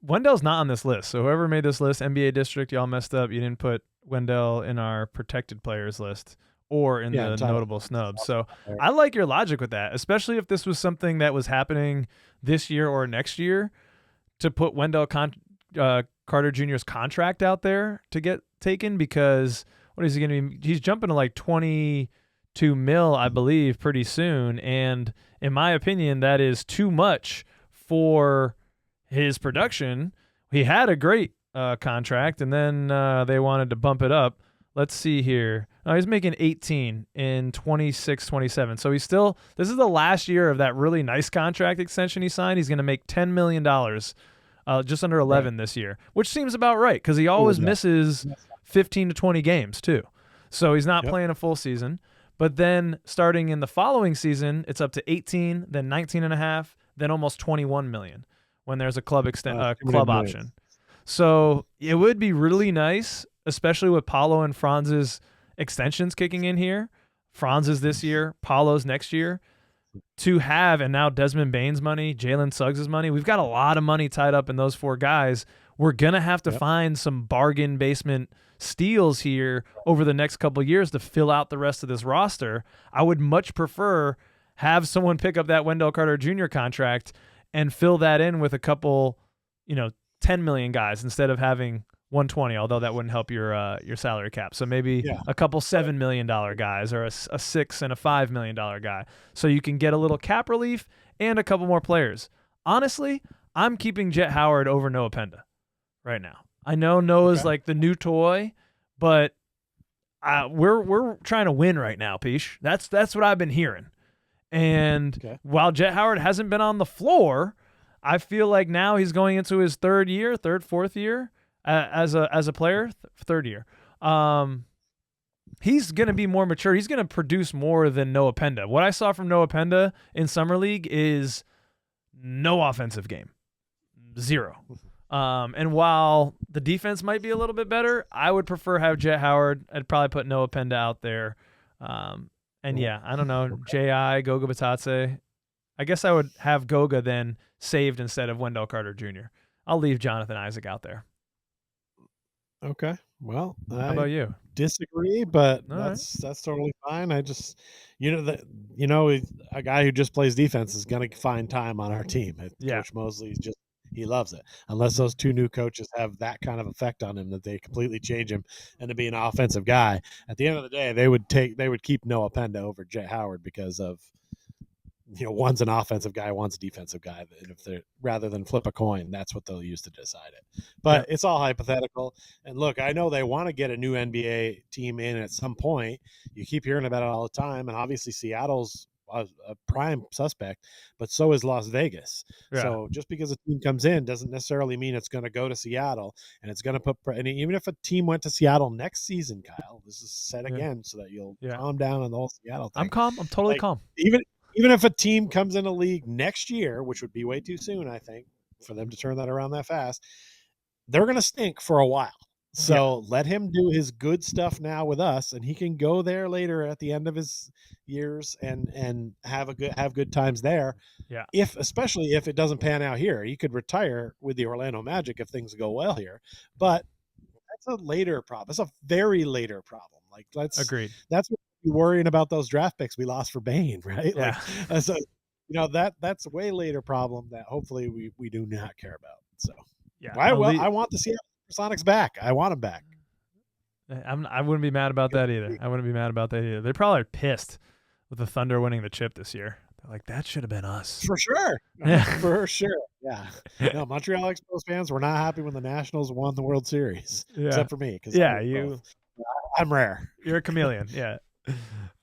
Wendell's not on this list. So whoever made this list, NBA District, y'all messed up. You didn't put Wendell in our protected players list or in Yeah, the Tyler. notable snubs. So I like your logic with that, especially if this was something that was happening this year or next year, to put Wendell Carter Jr.'s contract out there to get taken, because what is he going to be? He's jumping to like 22 mil, I believe, pretty soon. And in my opinion, that is too much for his production. He had a great contract, and then they wanted to bump it up. Let's see here. He's making 18 in 26, 27. So he's still, this is the last year of that really nice contract extension he signed. He's going to make $10 million, just under 11 this year, which seems about right because he always misses 15 to 20 games too. So he's not playing a full season. But then starting in the following season, it's up to 18, then 19 and a half, then almost 21 million when there's a club option. So it would be really nice, especially with Paolo and Franz's extensions kicking in here. Franz's this year, Paolo's next year, to have, and now Desmond Bane's money, Jalen Suggs' money. We've got a lot of money tied up in those four guys. We're going to have to find some bargain basement steals here over the next couple of years to fill out the rest of this roster. I would much prefer have someone pick up that Wendell Carter Jr. contract and fill that in with a couple, 10 million guys instead of having 120, although that wouldn't help your salary cap. So maybe a couple $7 million guys, or a $6 and a $5 million guy. So you can get a little cap relief and a couple more players. Honestly, I'm keeping Jett Howard over Noah Penda right now. I know Noah's like the new toy, but we're trying to win right now, Peach. That's what I've been hearing. And while Jett Howard hasn't been on the floor, I feel like now he's going into his fourth year as a player, third year. He's going to be more mature. He's going to produce more than Noah Penda. What I saw from Noah Penda in Summer League is no offensive game. Zero. And while the defense might be a little bit better, I would prefer have Jett Howard. I'd probably put Noah Penda out there. And yeah, I don't know, J.I., Goga Batatse. I guess I would have Goga then saved instead of Wendell Carter Jr. I'll leave Jonathan Isaac out there. Okay. Well, how about you? Disagree, but that's totally fine. I just, a guy who just plays defense is going to find time on our team. Coach Mosley he loves it. Unless those two new coaches have that kind of effect on him that they completely change him into being an offensive guy. At the end of the day, they would keep Noah Penda over Jett Howard because of, one's an offensive guy, one's a defensive guy. And if they're, rather than flip a coin, that's what they'll use to decide it. But it's all hypothetical. And look, I know they want to get a new NBA team in at some point. You keep hearing about it all the time. And obviously Seattle's a prime suspect, but so is Las Vegas. Yeah. So just because a team comes in doesn't necessarily mean it's going to go to Seattle, and it's going to and even if a team went to Seattle next season, Kyle, this is said Yeah. again so that you'll Yeah. calm down on the whole Seattle thing. I'm calm. I'm totally Like, calm. even if a team comes in a league next year, which would be way too soon, I think, for them to turn that around that fast, they're going to stink for a while. So let him do his good stuff now with us, and he can go there later at the end of his years and have good times there. Yeah. Especially if it doesn't pan out here, he could retire with the Orlando Magic if things go well here. But that's a later problem. It's a very later problem. Like Agreed. That's what we're worrying about, those draft picks we lost for Bane, right? Yeah. Like, so that's a way later problem that hopefully we do not care about. So Yeah. I want the Seattle Sonics back. I want them back. I wouldn't be mad about that either. They probably are pissed with the Thunder winning the chip this year. They're like, that should have been us. For sure. Yeah. For sure. Yeah. No, Montreal Expos fans were not happy when the Nationals won the World Series, except for me. I'm rare. You're a chameleon. Yeah.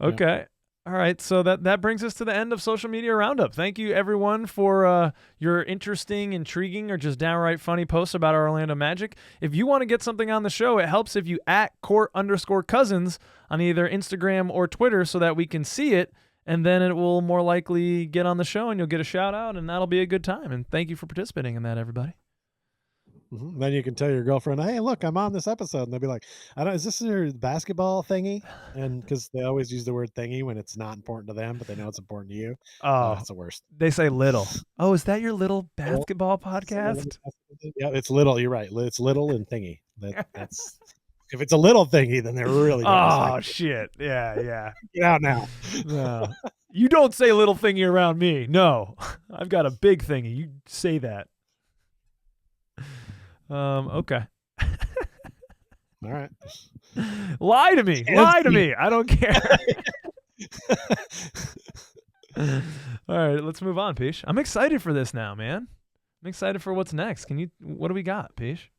Okay. Yeah. All right. So that brings us to the end of Social Media Roundup. Thank you, everyone, for your interesting, intriguing, or just downright funny posts about our Orlando Magic. If you want to get something on the show, it helps if you @Court_Cousins on either Instagram or Twitter so that we can see it, and then it will more likely get on the show, and you'll get a shout out, and that'll be a good time. And thank you for participating in that, everybody. Mm-hmm. Then you can tell your girlfriend, "Hey, look, I'm on this episode," and they'll be like, "Is this your basketball thingy?" And because they always use the word "thingy" when it's not important to them, but they know it's important to you. Oh, that's the worst. They say little. Oh, is that your little basketball podcast? Yeah, it's little. You're right. It's little and thingy. That's if it's a little thingy, then they're really. Oh shit! Yeah. Get out now. No. You don't say little thingy around me. No, I've got a big thingy. You say that. Okay. All right. Lie to me. Lie to me. I don't care. All right, let's move on, Peach. I'm excited for this now, man. I'm excited for what's next. What do we got, Peach?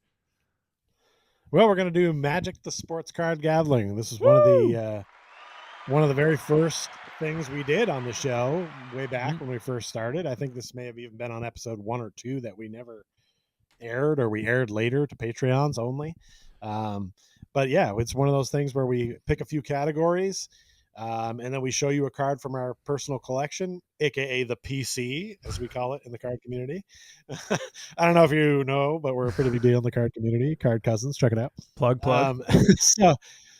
Well, we're gonna do Magic the Sports Card Gathering. This is one of the very first things we did on the show way back when we first started. I think this may have even been on episode 1 or 2 that we never aired, or we aired later to Patreons only. But yeah, it's one of those things where we pick a few categories, and then we show you a card from our personal collection, aka the PC, as we call it in the card community. I don't know if you know, but we're a pretty big deal in the card community. Card Cousins, check it out. Plug.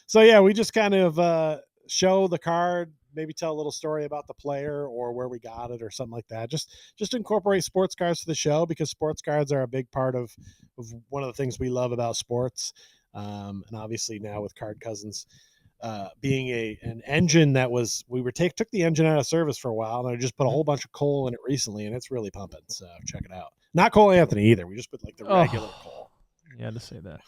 So yeah, we just kind of show the card, maybe tell a little story about the player or where we got it or something like that. Just incorporate sports cards to the show, because sports cards are a big part of one of the things we love about sports. And obviously now with Card Cousins being an engine that was, took the engine out of service for a while, and I just put a whole bunch of coal in it recently, and it's really pumping. So check it out. Not Cole Anthony either. We just put like the regular coal. You had to say that.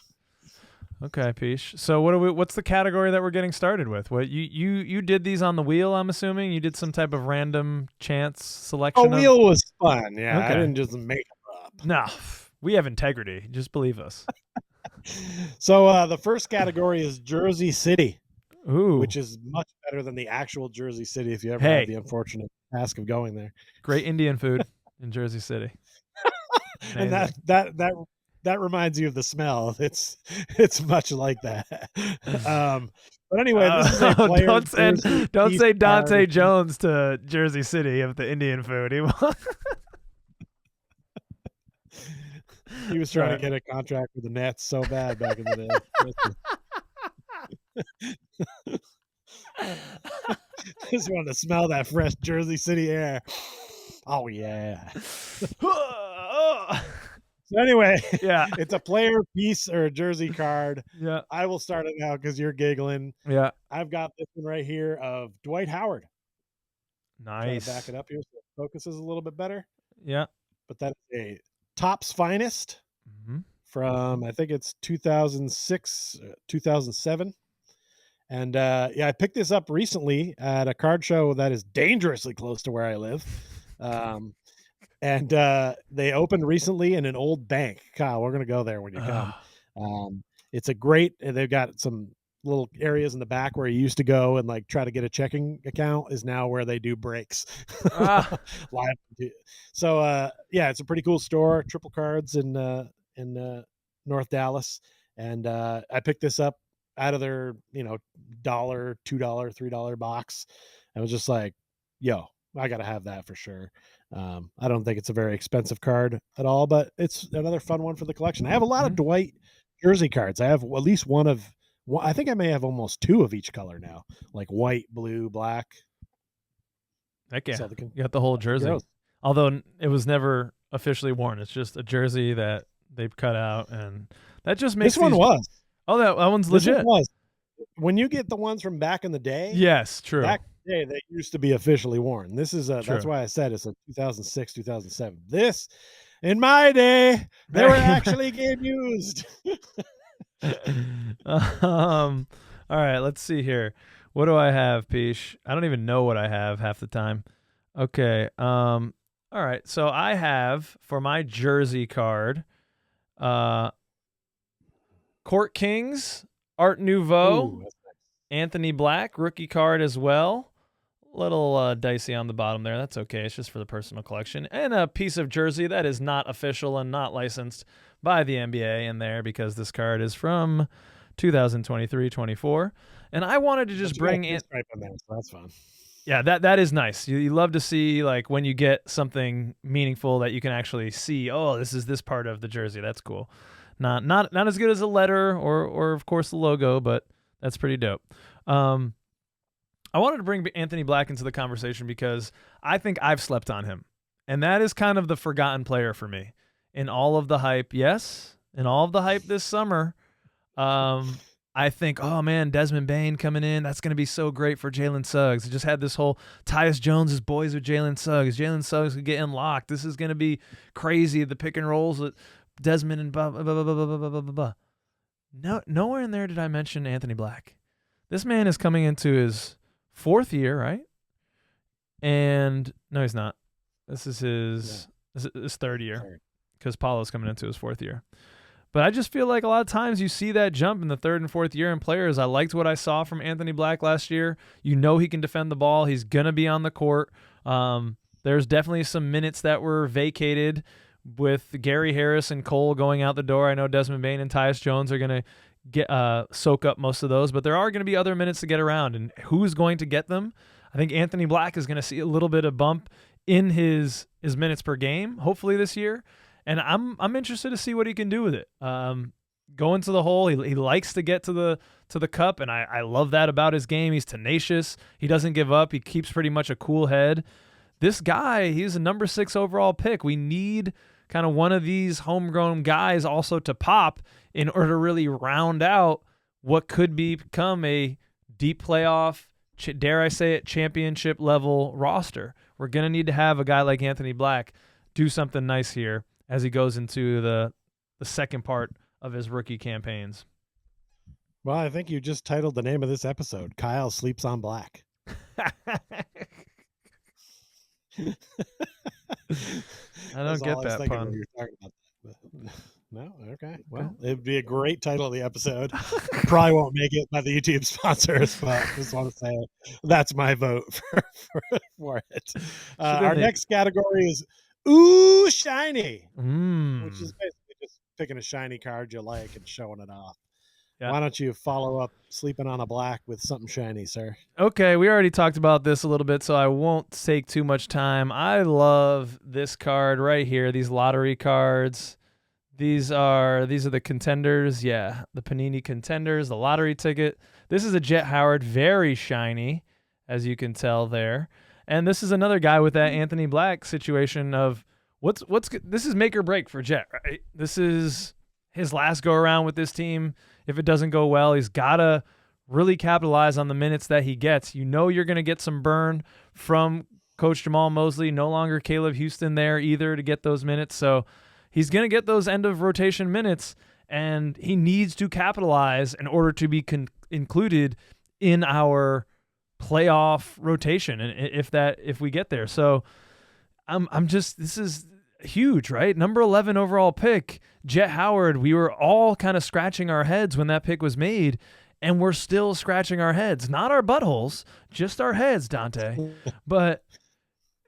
Okay, Peach. So what's the category that we're getting started with? What you did these on the wheel, I'm assuming? You did some type of random chance selection? Wheel was fun, yeah. Okay. I didn't just make them up. No, we have integrity. Just believe us. So the first category is Jersey City. Ooh. Which is much better than the actual Jersey City if you ever had the unfortunate task of going there. Great Indian food in Jersey City. And that reminds you of the smell. It's much like that. But anyway, this is a player. Don't say Dante Jones to Jersey City of the Indian food. He was trying to get a contract with the Nets so bad back in the day. Just wanted to smell that fresh Jersey City air. Oh yeah. So anyway, yeah, it's a player piece or a jersey card. Yeah, I will start it now because you're giggling. Yeah, I've got this one right here of Dwight Howard. Nice. Back it up here so it focuses a little bit better. Yeah, but that's a Topps Finest from, I think it's 2006, 2007. And I picked this up recently at a card show that is dangerously close to where I live. And they opened recently in an old bank. Kyle, we're going to go there when you come. It's a great, they've got some little areas in the back where you used to go and like try to get a checking account is now where they do breaks. Ah, Live. So yeah, it's a pretty cool store, triple cards in North Dallas. And I picked this up out of their, $1, $2, $3 box. I was just like, yo, I gotta have that for sure. I don't think it's a very expensive card at all, but it's another fun one for the collection. I have a lot of mhm. Dwight jersey cards. I have at least one of well, I think I may have almost two of each color now, like white, blue, black. Heck yeah, So the you got the whole jersey. gross. Although it was never officially worn. It's just a jersey that they've cut out, and that just makes This one these. was. Oh, that one's This one legit. was. When you get the ones from back in the day, Yes, true, back in the day they used to be officially worn. This is that's true. why I said it's a 2006, 2007. This in my day, they were actually getting used. All right, let's see here. What do I have, Peach? I don't even know what I have half the time. Okay. All right. So I have for my jersey card, uh, Court Kings, Art Nouveau, Ooh, Anthony Black, rookie card as well. Little dicey on the bottom there. That's okay. It's just for the personal collection. And a piece of jersey that is not official and not licensed by the NBA in there because this card is from 2023-24. And I wanted to just bring in. stripe on there, so that's fun. Yeah, that is nice. You love to see like when you get something meaningful that you can actually see. Oh, this is this part of the jersey. That's cool. Not as good as a letter or of course the logo, but that's pretty dope. I wanted to bring Anthony Black into the conversation because I think I've slept on him, and that is kind of the forgotten player for me in all of the hype. Yes, in all of the hype this summer. I think, oh man, Desmond Bane coming in, that's going to be so great for Jalen Suggs. It just had this whole Tyus Jones is boys with Jalen Suggs. Jalen Suggs could get unlocked. This is going to be crazy. The pick and rolls with Desmond and blah, blah, blah, blah, blah, blah, blah, blah, blah. No, nowhere in there did I mention Anthony Black. This man is coming into his fourth year, right? And no, he's not. This is his third year because Paolo's coming into his fourth year. But I just feel like a lot of times you see that jump in the third and fourth year in players. I liked what I saw from Anthony Black last year. You know he can defend the ball. He's going to be on the court. There's definitely some minutes that were vacated with Gary Harris and Cole going out the door. I know Desmond Bane and Tyus Jones are going to get soak up most of those, but there are going to be other minutes to get around. And who's going to get them? I think Anthony Black is going to see a little bit of bump in his minutes per game, hopefully this year. And I'm interested to see what he can do with it. Going to the hole, he likes to get to the cup, and I love that about his game. He's tenacious. He doesn't give up. He keeps pretty much a cool head. This guy, he's a number 6 overall pick. We need kind of one of these homegrown guys also to pop in order to really round out what could become a deep playoff, dare I say it, championship level roster. We're going to need to have a guy like Anthony Black do something nice here as he goes into the second part of his rookie campaigns. Well, I think you just titled the name of this episode, Kyle Sleeps on Black. I don't get that pun. You were talking about. No? Okay. Well, it'd be a great title of the episode. Probably won't make it by the YouTube sponsors, but I just want to say that's my vote for it. Our next category is Ooh, shiny, which is basically just picking a shiny card you like and showing it off. Yeah. Why don't you follow up sleeping on a black with something shiny, sir? Okay, we already talked about this a little bit, so I won't take too much time. I love this card right here, these lottery cards. These are the contenders. Yeah, the Panini contenders, the lottery ticket. This is a Jett Howard, very shiny, as you can tell there. And this is another guy with that Anthony Black situation of this is make or break for Jett, right? This is his last go around with this team. If it doesn't go well, he's got to really capitalize on the minutes that he gets. You know you're going to get some burn from Coach Jamal Mosley. No longer Caleb Houston there either to get those minutes. So he's going to get those end of rotation minutes, and he needs to capitalize in order to be included in our playoff rotation, and if we get there. So this is huge, right? Number 11 overall pick, Jett Howard. We were all kind of scratching our heads when that pick was made, and we're still scratching our heads, not our buttholes, just our heads, Dante. But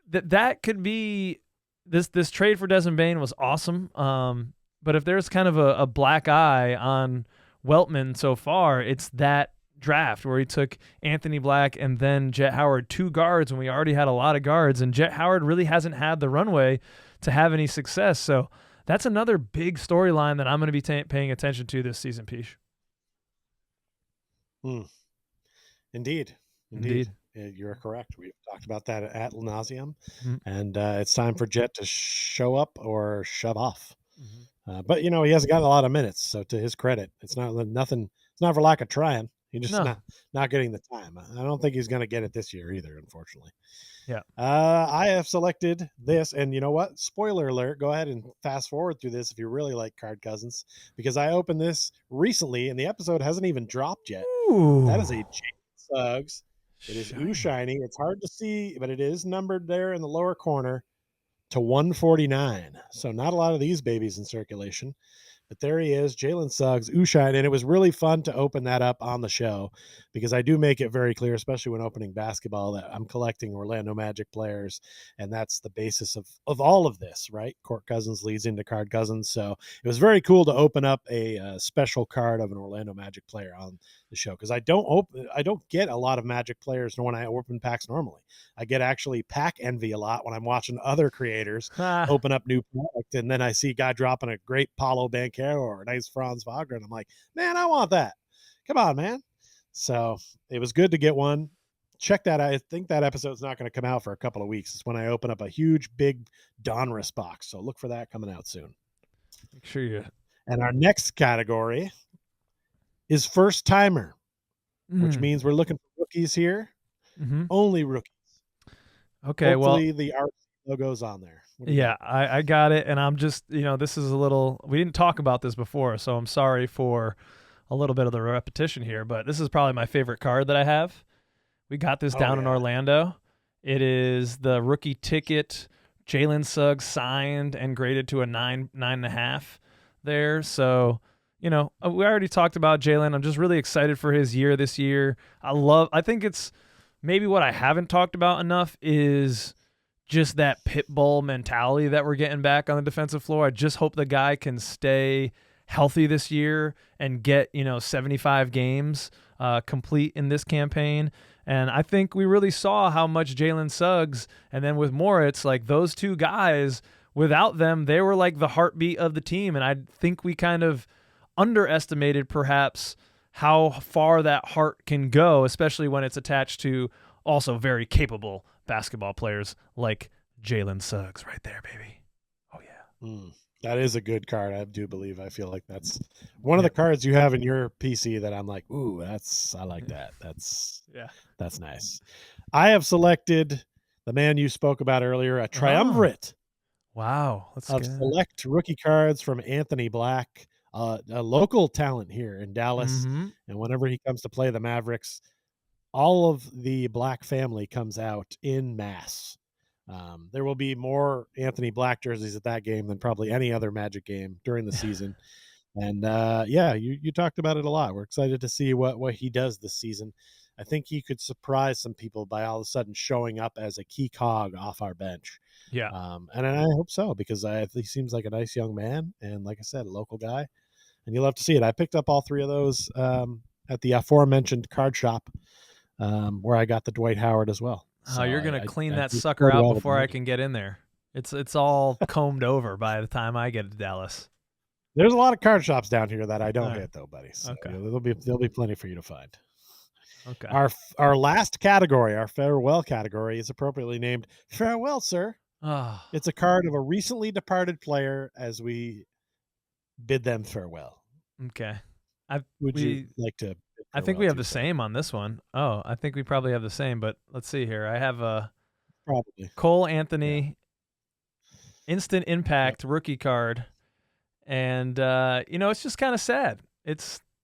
that could be this trade for Desmond Bane was awesome. But if there's kind of a black eye on Weltman so far, it's that draft where he took Anthony Black and then Jett Howard, 2 guards, when we already had a lot of guards, and Jett Howard really hasn't had the runway to have any success. So that's another big storyline that I'm going to be paying attention to this season, Peach. Indeed. You're correct. We've talked about that at nauseum, and it's time for Jett to show up or shove off. But he hasn't gotten a lot of minutes, so to his credit, it's not nothing. It's not for lack of trying. He's just not getting the time. I don't think he's going to get it this year either, unfortunately. Yeah. I have selected this, and you know what? Spoiler alert. Go ahead and fast forward through this if you really like Card Cousins, because I opened this recently, and the episode hasn't even dropped yet. Ooh. That is a Jalen Suggs. It is ooh shiny. It's hard to see, but it is numbered there in the lower corner to 149. So not a lot of these babies in circulation. But there he is, Jalen Suggs, Ushine, and it was really fun to open that up on the show because I do make it very clear, especially when opening basketball, that I'm collecting Orlando Magic players, and that's the basis of all of this, right? Court Cousins leads into Card Cousins, so it was very cool to open up a special card of an Orlando Magic player on the show because I don't get a lot of Magic players when I open packs normally. I get actually pack envy a lot when I'm watching other creators open up new product, and then I see a guy dropping a great Paolo Banchero or a nice Franz Wagner, and I'm like, man, I want that. Come on, man. So it was good to get one. Check that. I think that episode's not going to come out for a couple of weeks. It's when I open up a huge, big Donruss box. So look for that coming out soon. Make sure you. And our next category is first timer, which means we're looking for rookies here. Only rookies. Okay. Hopefully the RC logo's on there. Yeah, I got it. And I'm just, this is a little, we didn't talk about this before, so I'm sorry for a little bit of the repetition here, but this is probably my favorite card that I have. We got this down in Orlando. It is the rookie ticket, Jalen Suggs signed and graded to a 9.5 there. So, we already talked about Jalen. I'm just really excited for his year this year. I think it's maybe what I haven't talked about enough is just that pit bull mentality that we're getting back on the defensive floor. I just hope the guy can stay healthy this year and get, 75 games complete in this campaign. And I think we really saw how much Jalen Suggs and then with Moritz, like those two guys, without them, they were like the heartbeat of the team. And I think we kind of underestimated perhaps how far that heart can go, especially when it's attached to also very capable basketball players like Jalen Suggs right there, baby. Oh, yeah. That is a good card. I do believe. I feel like that's one of the cards you have in your PC that I'm like, ooh, I like that. That's nice. I have selected the man you spoke about earlier, a triumvirate. Wow. Of select rookie cards from Anthony Black, a local talent here in Dallas. And whenever he comes to play the Mavericks, all of the Black family comes out in mass. There will be more Anthony Black jerseys at that game than probably any other Magic game during the season. And you talked about it a lot. We're excited to see what he does this season. I think he could surprise some people by all of a sudden showing up as a key cog off our bench. Yeah. And I hope so, because he seems like a nice young man. And like I said, a local guy. And you'll have to see it. I picked up all three of those at the aforementioned card shop where I got the Dwight Howard as well. So you're going to clean that sucker out before I can get in there. It's all combed over by the time I get to Dallas. There's a lot of card shops down here that I don't hit though, buddy. So there'll be plenty for you to find. Okay. Our last category, our farewell category, is appropriately named Farewell, Sir. It's a card of a recently departed player as we bid them farewell. Okay. Would you like to? I think we have the same on this one. Oh, I think we probably have the same, but let's see here. I have a Cole Anthony instant impact rookie card. And it's just kind of sad.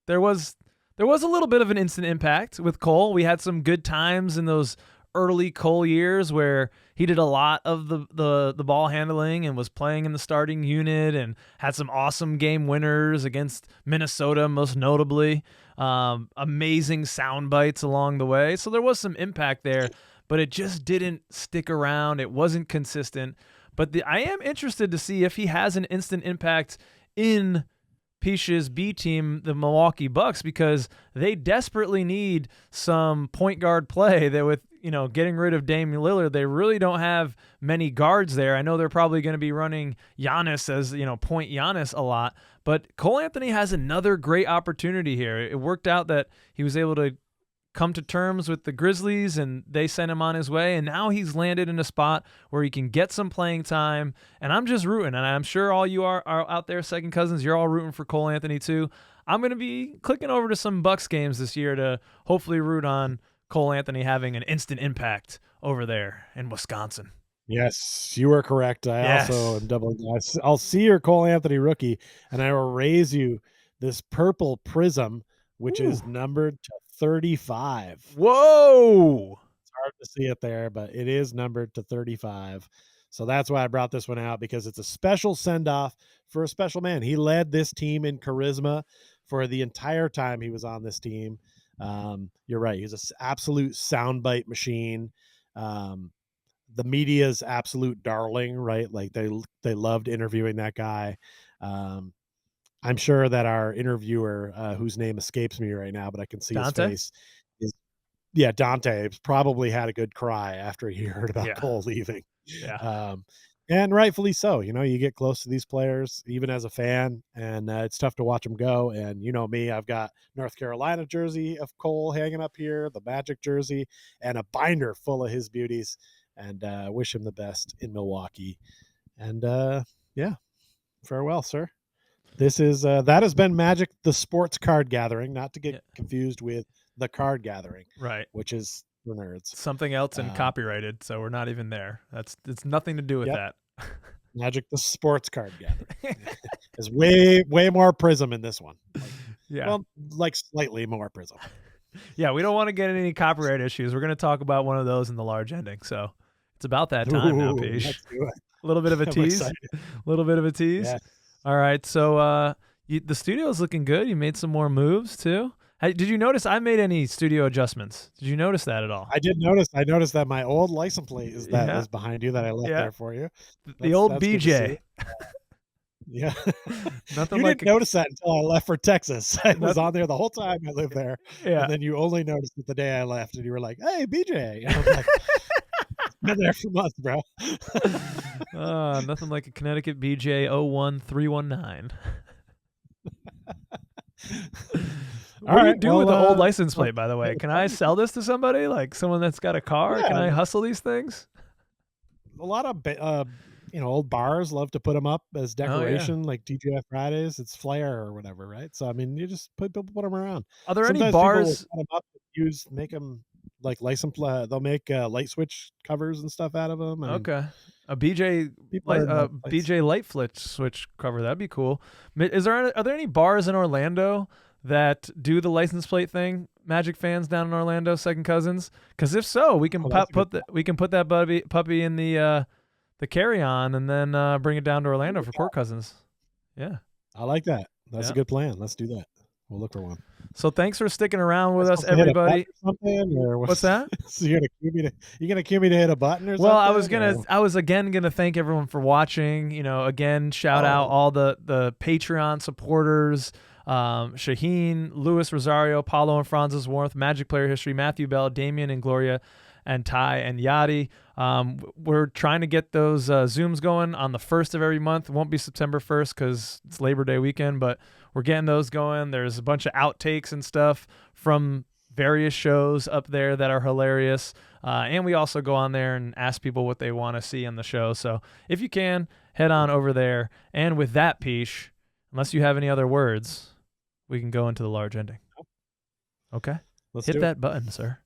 There was a little bit of an instant impact with Cole. We had some good times in those early Cole years where he did a lot of the ball handling and was playing in the starting unit and had some awesome game winners against Minnesota, most notably. Amazing sound bites along the way. So there was some impact there, but it just didn't stick around. It wasn't consistent. But I am interested to see if he has an instant impact in Peach's B team, the Milwaukee Bucks, because they desperately need some point guard play. That with getting rid of Damian Lillard, they really don't have many guards there. I know they're probably going to be running Giannis as point Giannis a lot, but Cole Anthony has another great opportunity here. It worked out that he was able to come to terms with the Grizzlies and they sent him on his way, and now he's landed in a spot where he can get some playing time, and I'm just rooting, and I'm sure all you are out there, second cousins, you're all rooting for Cole Anthony too. I'm going to be clicking over to some Bucks games this year to hopefully root on Cole Anthony having an instant impact over there in Wisconsin. Yes, you are correct. Yes. Also am doubling. I'll see your Cole Anthony rookie, and I will raise you this purple prism, which is numbered to 35. Whoa! It's hard to see it there, but it is numbered to 35. So that's why I brought this one out, because it's a special send-off for a special man. He led this team in charisma for the entire time he was on this team. You're right. He's an absolute soundbite machine. The media's absolute darling, right? Like they loved interviewing that guy. I'm sure that our interviewer, whose name escapes me right now, but I can see Dante? his face, is Dante probably had a good cry after he heard about Cole leaving. Yeah. And rightfully so. You get close to these players, even as a fan, and it's tough to watch them go. And you know me, I've got North Carolina jersey of Cole hanging up here, the Magic jersey, and a binder full of his beauties. And wish him the best in Milwaukee. And yeah, farewell, sir. This is that has been Magic the Sports Card Gathering, not to get confused with the Card Gathering, right? Which is for nerds. Something else and copyrighted, so we're not even there. It's nothing to do with that. Magic the Sports Card Gathering. There's way more prism in this one. Well, like slightly more prism. Yeah, we don't want to get any copyright issues. We're going to talk about one of those in the large ending. So it's about that time now, Peach. Let's do it. A little bit of a tease. A little bit of a tease. Yeah. All right. So the studio is looking good. You made some more moves too. Did you notice I made any studio adjustments? Did you notice that at all? I did notice. I noticed that my old license plate is behind you that I left there for you. The old BJ. Yeah. Nothing you like didn't notice that until I left for Texas. I was on there the whole time I lived there. Yeah. And then you only noticed it the day I left, and you were like, "Hey, BJ." And I was like, been there for months, bro. Nothing like a Connecticut BJ 01319. What do you do with the old license plate, by the way? Can I sell this to somebody? Like someone that's got a car? Yeah. Can I hustle these things? A lot of old bars love to put them up as decoration, like DJF Fridays. It's flair or whatever, right? So I mean, you just put them around. Are there Sometimes any bars? People will put them up, make them like license. They'll make light switch covers and stuff out of them. Okay, a BJ light switch cover, that'd be cool. Are there any bars in Orlando that do the license plate thing? Magic fans down in Orlando, second cousins? Because if so, we can put that puppy in the carry-on and then bring it down to Orlando for court cousins. Yeah, I like that. That's a good plan. Let's do that. We'll look for one. So thanks for sticking around with us, everybody. What's that? So you're gonna cue me to hit a button or something? Well, I was again gonna thank everyone for watching. Again, shout out all the Patreon supporters. Shaheen, Louis Rosario, Paulo and Francis Warmth, Magic Player History, Matthew Bell, Damian and Gloria, and Ty and Yadi. We're trying to get those Zooms going on the 1st of every month. It won't be September 1st because it's Labor Day weekend, but we're getting those going. There's a bunch of outtakes and stuff from various shows up there that are hilarious. And we also go on there and ask people what they want to see on the show. So if you can, head on over there. And with that, Peach, unless you have any other words, we can go into the large ending. Okay? Let's hit that button, sir.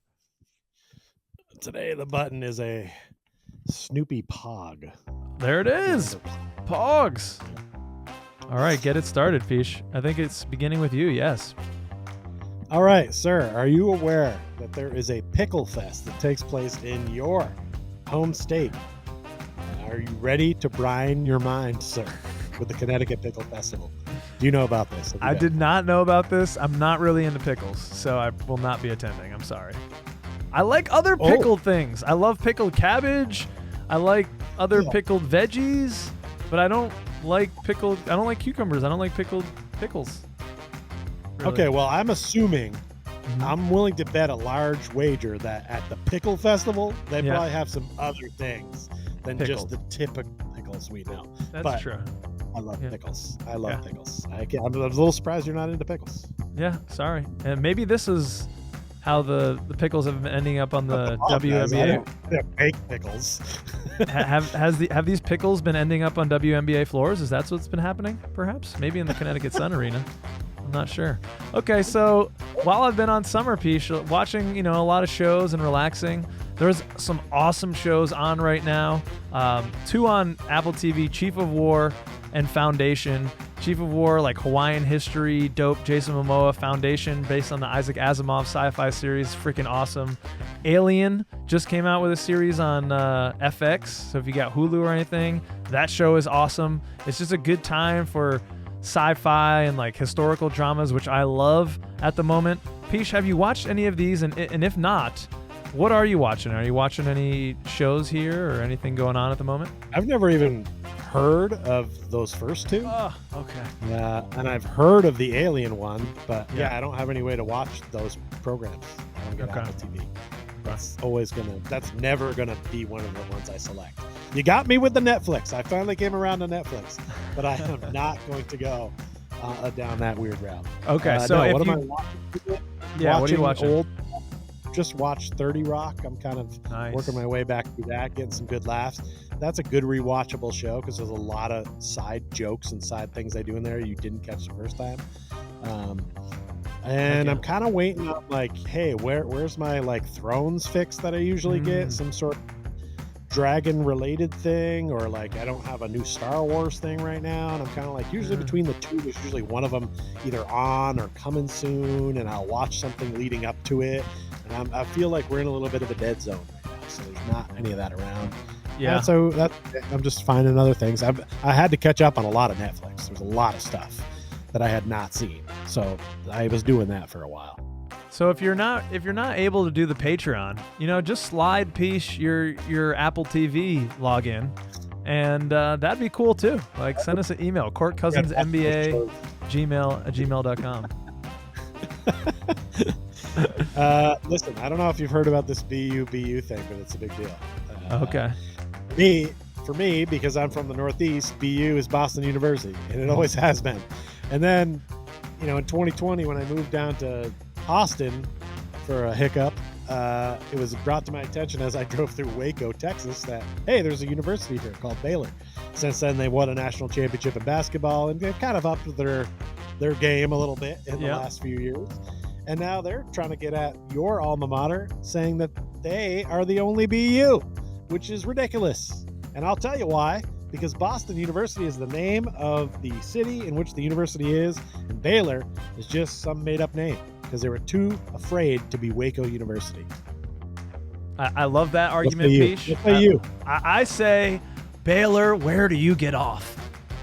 Today the button is a Snoopy Pog. There it is. Pogs. All right, get it started, Peach. I think it's beginning with you, yes. All right, sir, are you aware that there is a pickle fest that takes place in your home state? Are you ready to brine your mind, sir, with the Connecticut Pickle Festival? Do you know about this? Have you I been? did not know about this. I'm not really into pickles, so I will not be attending. I'm sorry. I like other pickled things. I love pickled cabbage. I like other pickled veggies, but I don't like cucumbers. I don't like pickled pickles. Really. Okay, well, I'm assuming, I'm willing to bet a large wager that at the Pickle Festival, they probably have some other things than just the typical pickles we know. That's true. I love pickles. I love pickles. I'm a little surprised you're not into pickles. Yeah, sorry. And maybe this is how the pickles have been ending up on the WNBA. They're fake pickles. have these pickles been ending up on WNBA floors? Is that what's been happening? Perhaps, maybe in the Connecticut Sun Arena. I'm not sure. Okay, so while I've been on Summer Peach, watching a lot of shows and relaxing, there's some awesome shows on right now. 2 on Apple TV: Chief of War and Foundation. Chief of War, like Hawaiian history, dope. Jason Momoa. Foundation, based on the Isaac Asimov sci-fi series, freaking awesome. Alien just came out with a series on FX, so if you got Hulu or anything, that show is awesome. It's just a good time for sci-fi and like historical dramas, which I love at the moment. Peach, have you watched any of these? And if not, what are you watching? Are you watching any shows here or anything going on at the moment? I've never even heard of those first 2. Oh, okay. Yeah, and I've heard of the Alien one, but I don't have any way to watch those programs. I don't get Apple TV. That's never gonna be one of the ones I select. You got me with the Netflix. I finally came around to Netflix, but I am not going to go down that weird route. Okay, so what am I watching? What are you watching? Just watched 30 Rock. I'm kind of working my way back through that, getting some good laughs. That's a good rewatchable show because there's a lot of side jokes and side things they do in there you didn't catch the first time. And I'm kind of waiting on like, hey, where's my like Thrones fix that I usually get? Some sort of dragon related thing, or like I don't have a new Star Wars thing right now, and I'm kind of like usually between the two, there's usually one of them either on or coming soon, and I'll watch something leading up to it. And I feel like we're in a little bit of a dead zone right now, so there's not any of that around. Yeah. So I'm just finding other things. I had to catch up on a lot of Netflix. There's a lot of stuff that I had not seen, so I was doing that for a while. So if you're not able to do the Patreon, just slide Peach your Apple TV login, and that'd be cool too. Like send us an email, courtcousinsnba@gmail.com. Listen, I don't know if you've heard about this BU thing, but it's a big deal. Okay. For me, because I'm from the Northeast, BU is Boston University, and it always has been. And then, in 2020, when I moved down to Austin for a hiccup, it was brought to my attention as I drove through Waco, Texas, that, hey, there's a university here called Baylor. Since then, they won a national championship in basketball, and they've kind of upped their game a little bit in the last few years. And now they're trying to get at your alma mater, saying that they are the only BU, which is ridiculous. And I'll tell you why. Because Boston University is the name of the city in which the university is, and Baylor is just some made-up name because they were too afraid to be Waco University. I love that argument, Peach. What say you? I say, Baylor, where do you get off?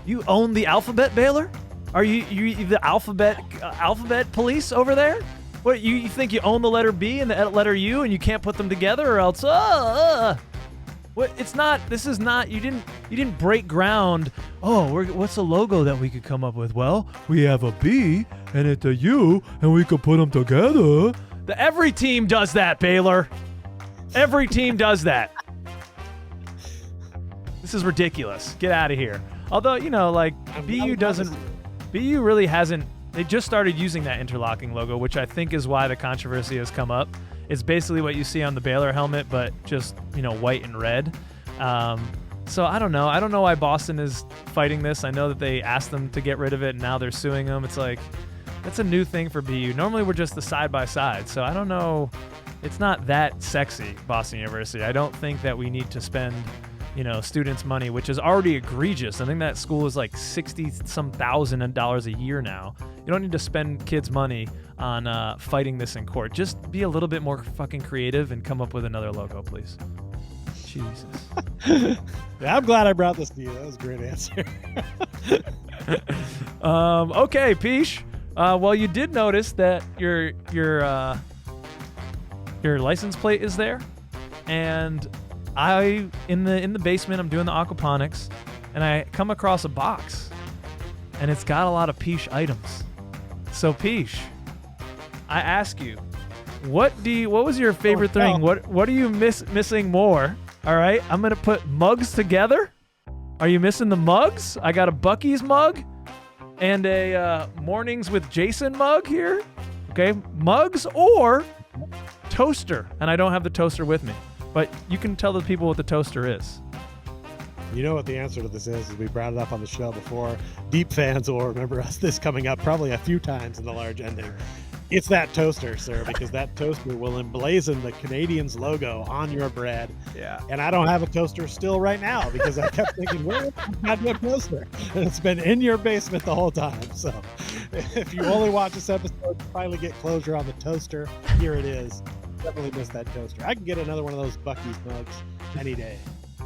You own the alphabet, Baylor? Are you the alphabet police over there? What, you think you own the letter B and the letter U and you can't put them together, or else What? It's not. This is not. You didn't break ground. Oh, what's a logo that we could come up with? Well, we have a B and it's a U, and we could put them together. Every team does that, Baylor. Every team does that. This is ridiculous. Get out of here. Although BU really hasn't. They just started using that interlocking logo, which I think is why the controversy has come up. It's basically what you see on the Baylor helmet, but just, white and red. So I don't know. I don't know why Boston is fighting this. I know that they asked them to get rid of it, and now they're suing them. It's like, that's a new thing for BU. Normally we're just the side-by-side, so I don't know. It's not that sexy, Boston University. I don't think that we need to spend, students' money, which is already egregious. I think that school is like $60-some thousand a year now. You don't need to spend kids' money on fighting this in court. Just be a little bit more fucking creative and come up with another logo, please. Jesus. Yeah, I'm glad I brought this to you. That was a great answer. Okay, Peach. Well, you did notice that your license plate is there, and I in the basement I'm doing the aquaponics, and I come across a box, and it's got a lot of Peach items. So Peach, I ask you, what was your favorite thing? What are you missing more? All right, I'm gonna put mugs together. Are you missing the mugs? I got a Buc-ee's mug and a Mornings with Jason mug here. Okay, mugs or toaster, and I don't have the toaster with me, but you can tell the people what the toaster is. You know what the answer to this is we brought it up on the show before. Deep fans will remember this coming up probably a few times in the large ending. It's that toaster, sir, because that toaster will emblazon the Canadians logo on your bread. Yeah. And I don't have a toaster still right now because I kept thinking, where is my toaster? And it's been in your basement the whole time. So if you only watch this episode to finally get closure on the toaster, here it is. Definitely missed that toaster. I can get another one of those Buc-ee's mugs any day.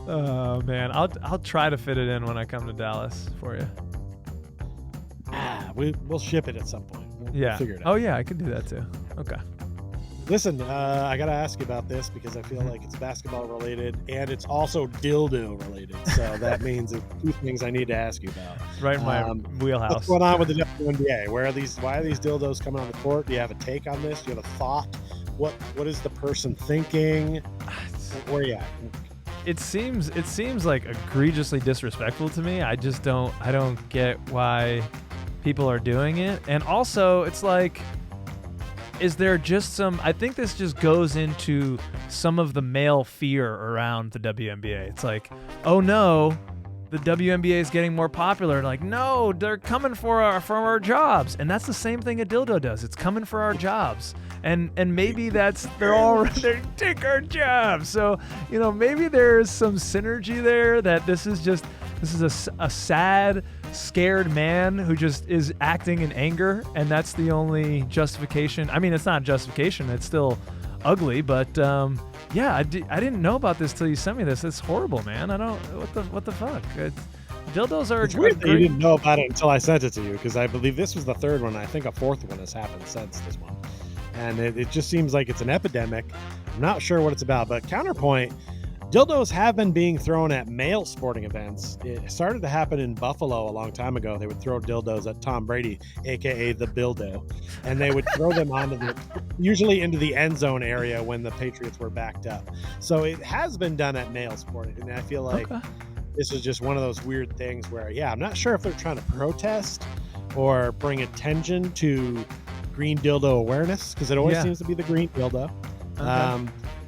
Oh man, I'll try to fit it in when I come to Dallas for you. We'll ship it at some point. We'll figure it out. Oh yeah, I could do that too. Okay. Listen, I gotta ask you about this because I feel like it's basketball related and it's also dildo related. So that means there's two things I need to ask you about. It's right in my wheelhouse. What's going on with the WNBA? Why are these dildos coming on the court? Do you have a take on this? Do you have a thought? What is the person thinking? Where are you at? It seems like egregiously disrespectful to me. I don't get why people are doing it. And also, it's like, is there just some, I think this just goes into some of the male fear around the WNBA. It's like, oh no, the WNBA is getting more popular. Like, no, they're coming for our jobs. And that's the same thing a dildo does. It's coming for our jobs. And maybe they take our jobs. So, maybe there's some synergy there that this is a sad, scared man who just is acting in anger, and that's the only justification. I mean, it's not justification. It's still ugly, but I didn't know about this till you sent me this. It's horrible, man. I don't. What the fuck? Dildos are. It's weird that you didn't know about it until I sent it to you, because I believe this was the third one. I think a fourth one has happened since this one. And it just seems like it's an epidemic. I'm not sure what it's about, but counterpoint, dildos have been being thrown at male sporting events. It started to happen in Buffalo a long time ago. They would throw dildos at Tom Brady, aka the Bildo, and they would throw them usually into the end zone area when the Patriots were backed up. So it has been done at male sporting, and I feel like this is just one of those weird things where, I'm not sure if they're trying to protest or bring attention to green dildo awareness, because it always seems to be the green dildo.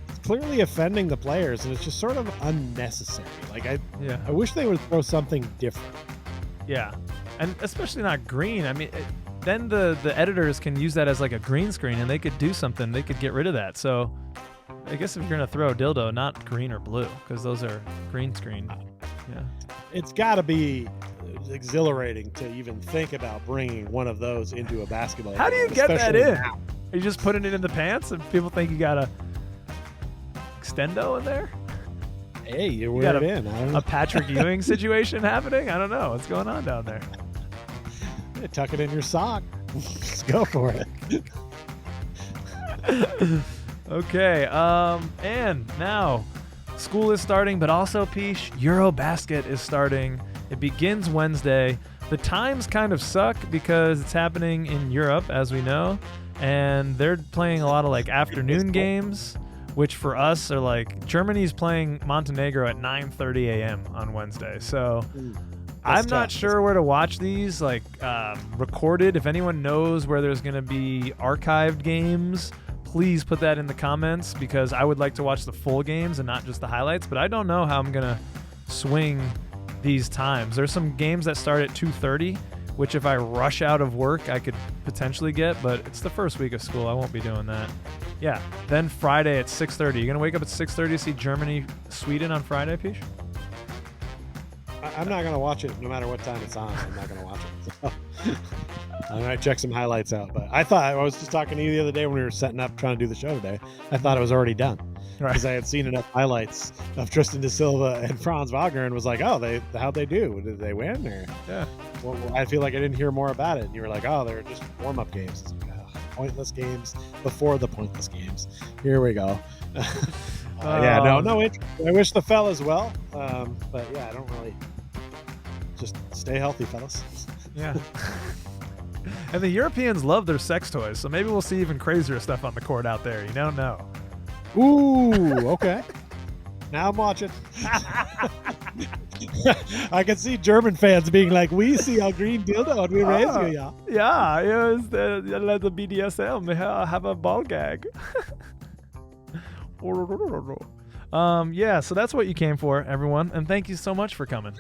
It's clearly offending the players, and it's just sort of unnecessary. Like I wish they would throw something different. Yeah, and especially not green. I mean, then the editors can use that as like a green screen, and they could do something. They could get rid of that. So I guess if you're gonna throw a dildo, not green or blue, because those are green screen. Yeah, it's got to be exhilarating to even think about bringing one of those into a basketball game. How do you get that in? Now. Are you just putting it in the pants and people think you got a extendo in there? Hey, you wear it in. I don't know. A Patrick Ewing situation happening? I don't know. What's going on down there? Tuck it in your sock. Just go for it. Okay. And now school is starting, but also, Peach, Eurobasket is starting. It begins Wednesday. The times kind of suck because it's happening in Europe, as we know, and they're playing a lot of like afternoon games, which for us are like Germany's playing Montenegro at 9:30 a.m. on Wednesday. So I'm not sure where to watch these, like recorded. If anyone knows where there's going to be archived games, please put that in the comments, because I would like to watch the full games and not just the highlights, but I don't know how I'm going to swing these times. There's some games that start at 2:30, which if I rush out of work, I could potentially get, but it's the first week of school. I won't be doing that. Yeah. Then Friday at 6:30. You going to wake up at 6:30 to see Germany, Sweden on Friday, Peach? I'm not going to watch it no matter what time it's on. I'm not going to watch it. So. I might check some highlights out. But I was just talking to you the other day when we were setting up trying to do the show today. I thought it was already done because I had seen enough highlights of Tristan Da Silva and Franz Wagner and was like, oh, how'd they do? Did they win? Or Yeah. well, I feel like I didn't hear more about it. And you were like, oh, they're just warm-up games. It's like, pointless games before the pointless games. Here we go. Yeah, no. I wish the fellas well. But yeah, I don't really. Just stay healthy, fellas. Yeah. And the Europeans love their sex toys, so maybe we'll see even crazier stuff on the court out there. You don't know. Ooh, okay. Now I'm watching. I can see German fans being like, we see a green dildo and we raise you, yeah. Yeah, it was let the BDSM have a ball gag. Yeah, so that's what you came for, everyone, and thank you so much for coming.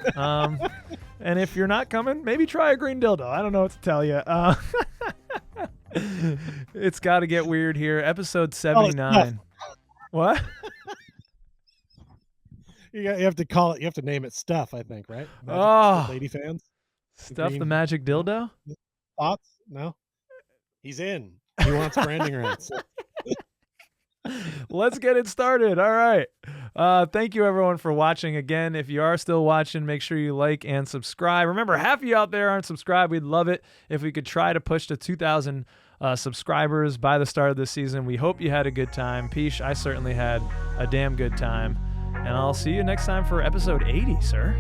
And if you're not coming, maybe try a green dildo. I don't know what to tell you. It's got to get weird here. Episode 79. What? You have to call it. You have to name it stuff. I think, right? Lady fans. Stuff the magic dildo. Thoughts? No. He's in. He wants branding rights. Let's get it started. All right. Thank you, everyone, for watching. Again, if you are still watching, make sure you like and subscribe. Remember, half of you out there aren't subscribed. We'd love it if we could try to push to 2,000 subscribers by the start of this season. We hope you had a good time. Peesh, I certainly had a damn good time. And I'll see you next time for episode 80, sir.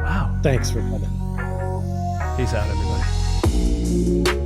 Wow. Thanks for coming. Peace out, everybody.